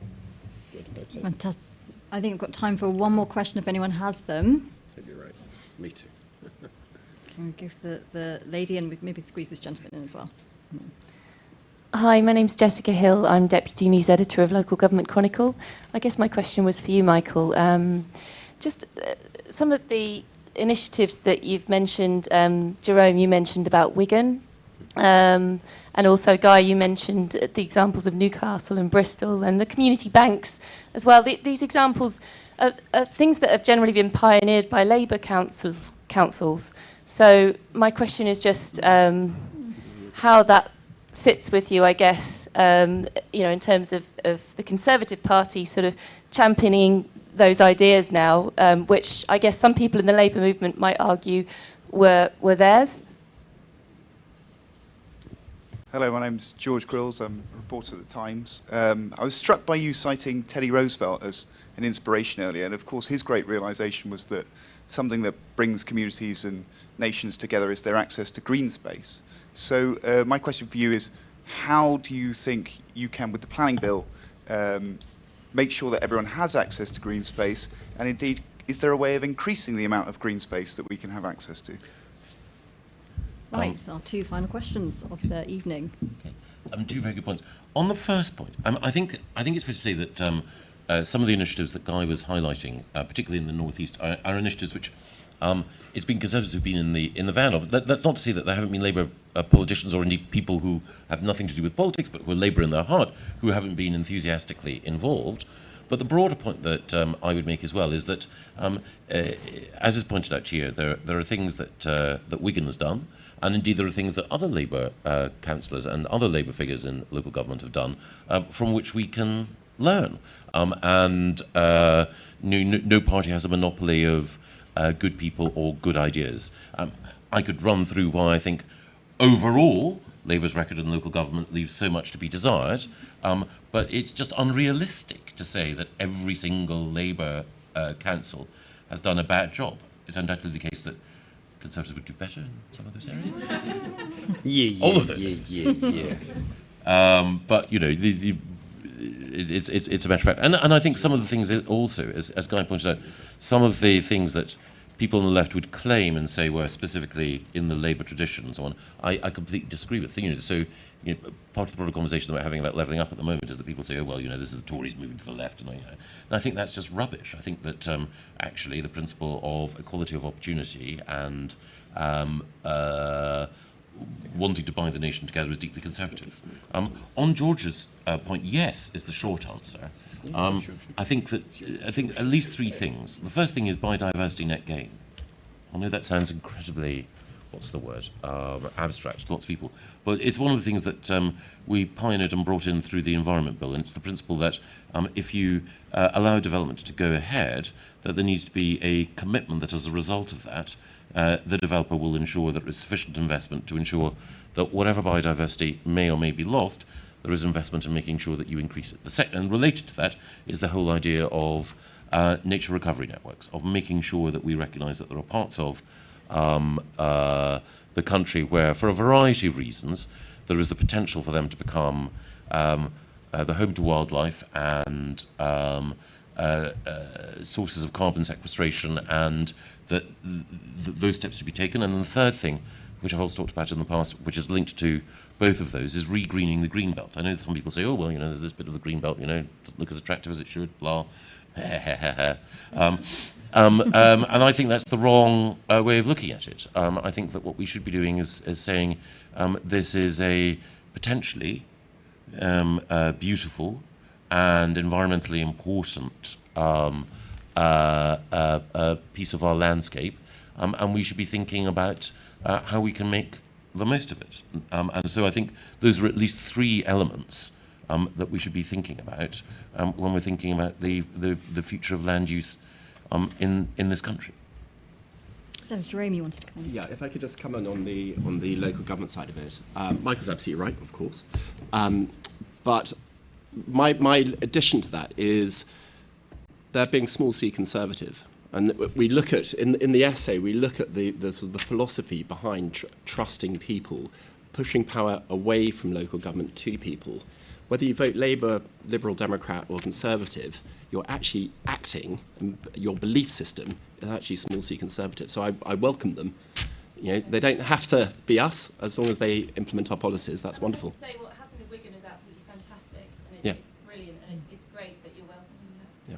Fantastic. I think we've got time for one more question if anyone has them. You're right. Me too. Can we give the lady and maybe squeeze this gentleman in as well? Hi, my name's Jessica Hill. I'm Deputy News Editor of Local Government Chronicle. I guess my question was for you, Michael. Just some of the initiatives that you've mentioned, Jerome, you mentioned about Wigan, and also Guy, you mentioned the examples of Newcastle and Bristol and the community banks as well. These examples are things that have generally been pioneered by Labour councils. So my question is just how that sits with you, I guess, in terms of the Conservative Party sort of championing those ideas now, which I guess some people in the Labour movement might argue were theirs. Hello, my name's George Grills. I'm a reporter at The Times. I was struck by you citing Teddy Roosevelt as an inspiration earlier, and of course his great realisation was that something that brings communities and nations together is their access to green space. So my question for you is, how do you think you can, with the planning bill, make sure that everyone has access to green space, and indeed, is there a way of increasing the amount of green space that we can have access to? Right, so our two final questions of the evening. Okay. Two very good points. On the first point, I think it's fair to say that some of the initiatives that Guy was highlighting, particularly in the North East, are initiatives which it's been Conservatives who've been in the van of. That's not to say that there haven't been Labour politicians or indeed people who have nothing to do with politics but who are Labour in their heart who haven't been enthusiastically involved. But the broader point that I would make as well is that, as is pointed out here, there are things that Wigan has done, and indeed there are things that other Labour councillors and other Labour figures in local government have done from which we can learn. No party has a monopoly of good people or good ideas. I could run through why I think overall Labour's record in local government leaves so much to be desired, but it's just unrealistic to say that every single Labour council has done a bad job. It's undoubtedly the case that Conservatives would do better in some of those areas. All of those areas. But it's a matter of fact, and I think some of the things also, as Guy pointed out, some of the things that people on the left would claim and say were specifically in the Labour tradition and so on, I completely disagree with. So part of the broader conversation that we're having about levelling up at the moment is that people say, oh, well, this is the Tories moving to the left. And I think that's just rubbish. I think that actually the principle of equality of opportunity and wanting to bind the nation together is deeply conservative. On George's point, yes, is the short answer. I think at least three things. The first thing is biodiversity net gain. I know that sounds incredibly, abstract to lots of people, but it's one of the things that we pioneered and brought in through the Environment Bill, and it's the principle that if you allow development to go ahead, that there needs to be a commitment that as a result of that, the developer will ensure that there is sufficient investment to ensure that whatever biodiversity may or may be lost, there is investment in making sure that you increase it. And related to that is the whole idea of nature recovery networks, of making sure that we recognise that there are parts of the country where, for a variety of reasons, there is the potential for them to become the home to wildlife and sources of carbon sequestration, and that those steps should be taken. And then the third thing, which I've also talked about in the past, which is linked to both of those, is re-greening the green belt. I know some people say, oh, well, there's this bit of the green belt, doesn't look as attractive as it should, blah. And I think that's the wrong way of looking at it. I think that what we should be doing is saying this is a potentially beautiful and environmentally important piece of our landscape, and we should be thinking about how we can make the most of it. And so I think those are at least three elements that we should be thinking about when we're thinking about the future of land use in this country. Jerome, you wanted to come in? Yeah, if I could just come in on the local government side of it. Michael's absolutely right, of course. But my addition to that is they're being small c conservative. And we look at, in the essay, we look at the sort of the philosophy behind trusting people, pushing power away from local government to people. Whether you vote Labour, Liberal Democrat or Conservative, you're actually acting, and your belief system is actually small c conservative. So I welcome them. They don't have to be us, as long as they implement our policies. That's wonderful. Say what happened in Wigan is absolutely fantastic, and Yeah. it's brilliant, and it's great that you're welcoming that. Yeah.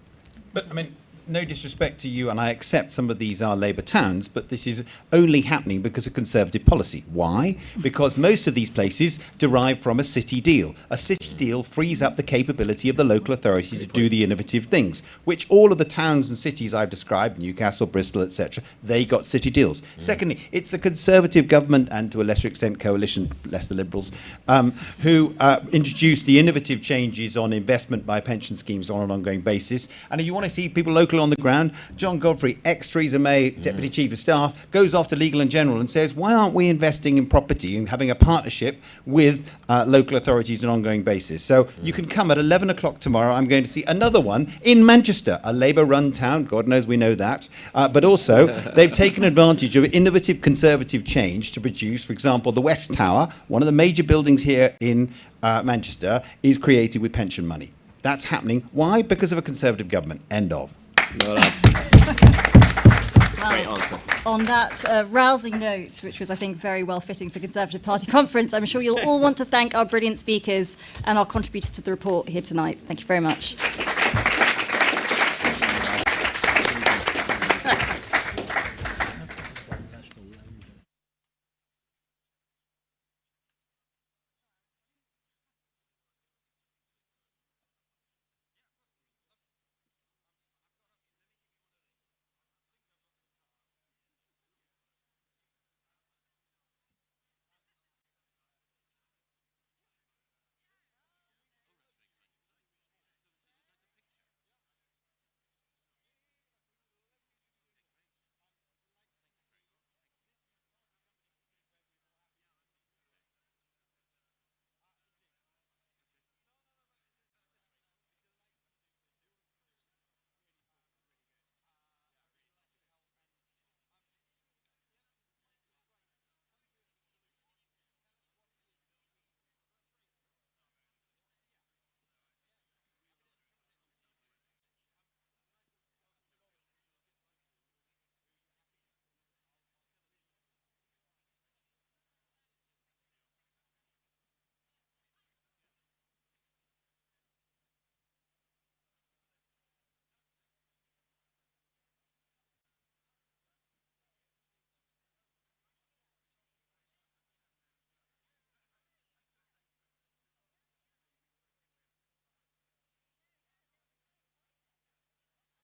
But I mean, no disrespect to you, and I accept some of these are Labour towns, but this is only happening because of Conservative policy. Why? Because most of these places derive from a city deal. A city deal frees up the capability of the local authority to do the innovative things, which all of the towns and cities I've described, Newcastle, Bristol, etc., they got city deals. Secondly, it's the Conservative government, and to a lesser extent coalition, less the Liberals, who introduced the innovative changes on investment by pension schemes on an ongoing basis. And if you want to see people local on the ground, John Godfrey, ex-Theresa May Deputy Chief of Staff, goes off to Legal and General and says, why aren't we investing in property and having a partnership with local authorities on an ongoing basis? So you can come at 11 o'clock tomorrow. I'm going to see another one in Manchester, a Labour-run town. God knows we know that. But also, they've taken advantage of innovative Conservative change to produce, for example, the West Tower, one of the major buildings here in Manchester, is created with pension money. That's happening. Why? Because of a Conservative government. End of. Great answer. On that rousing note, which was, I think, very well fitting for Conservative Party conference, I'm sure you'll all want to thank our brilliant speakers and our contributors to the report here tonight. Thank you very much.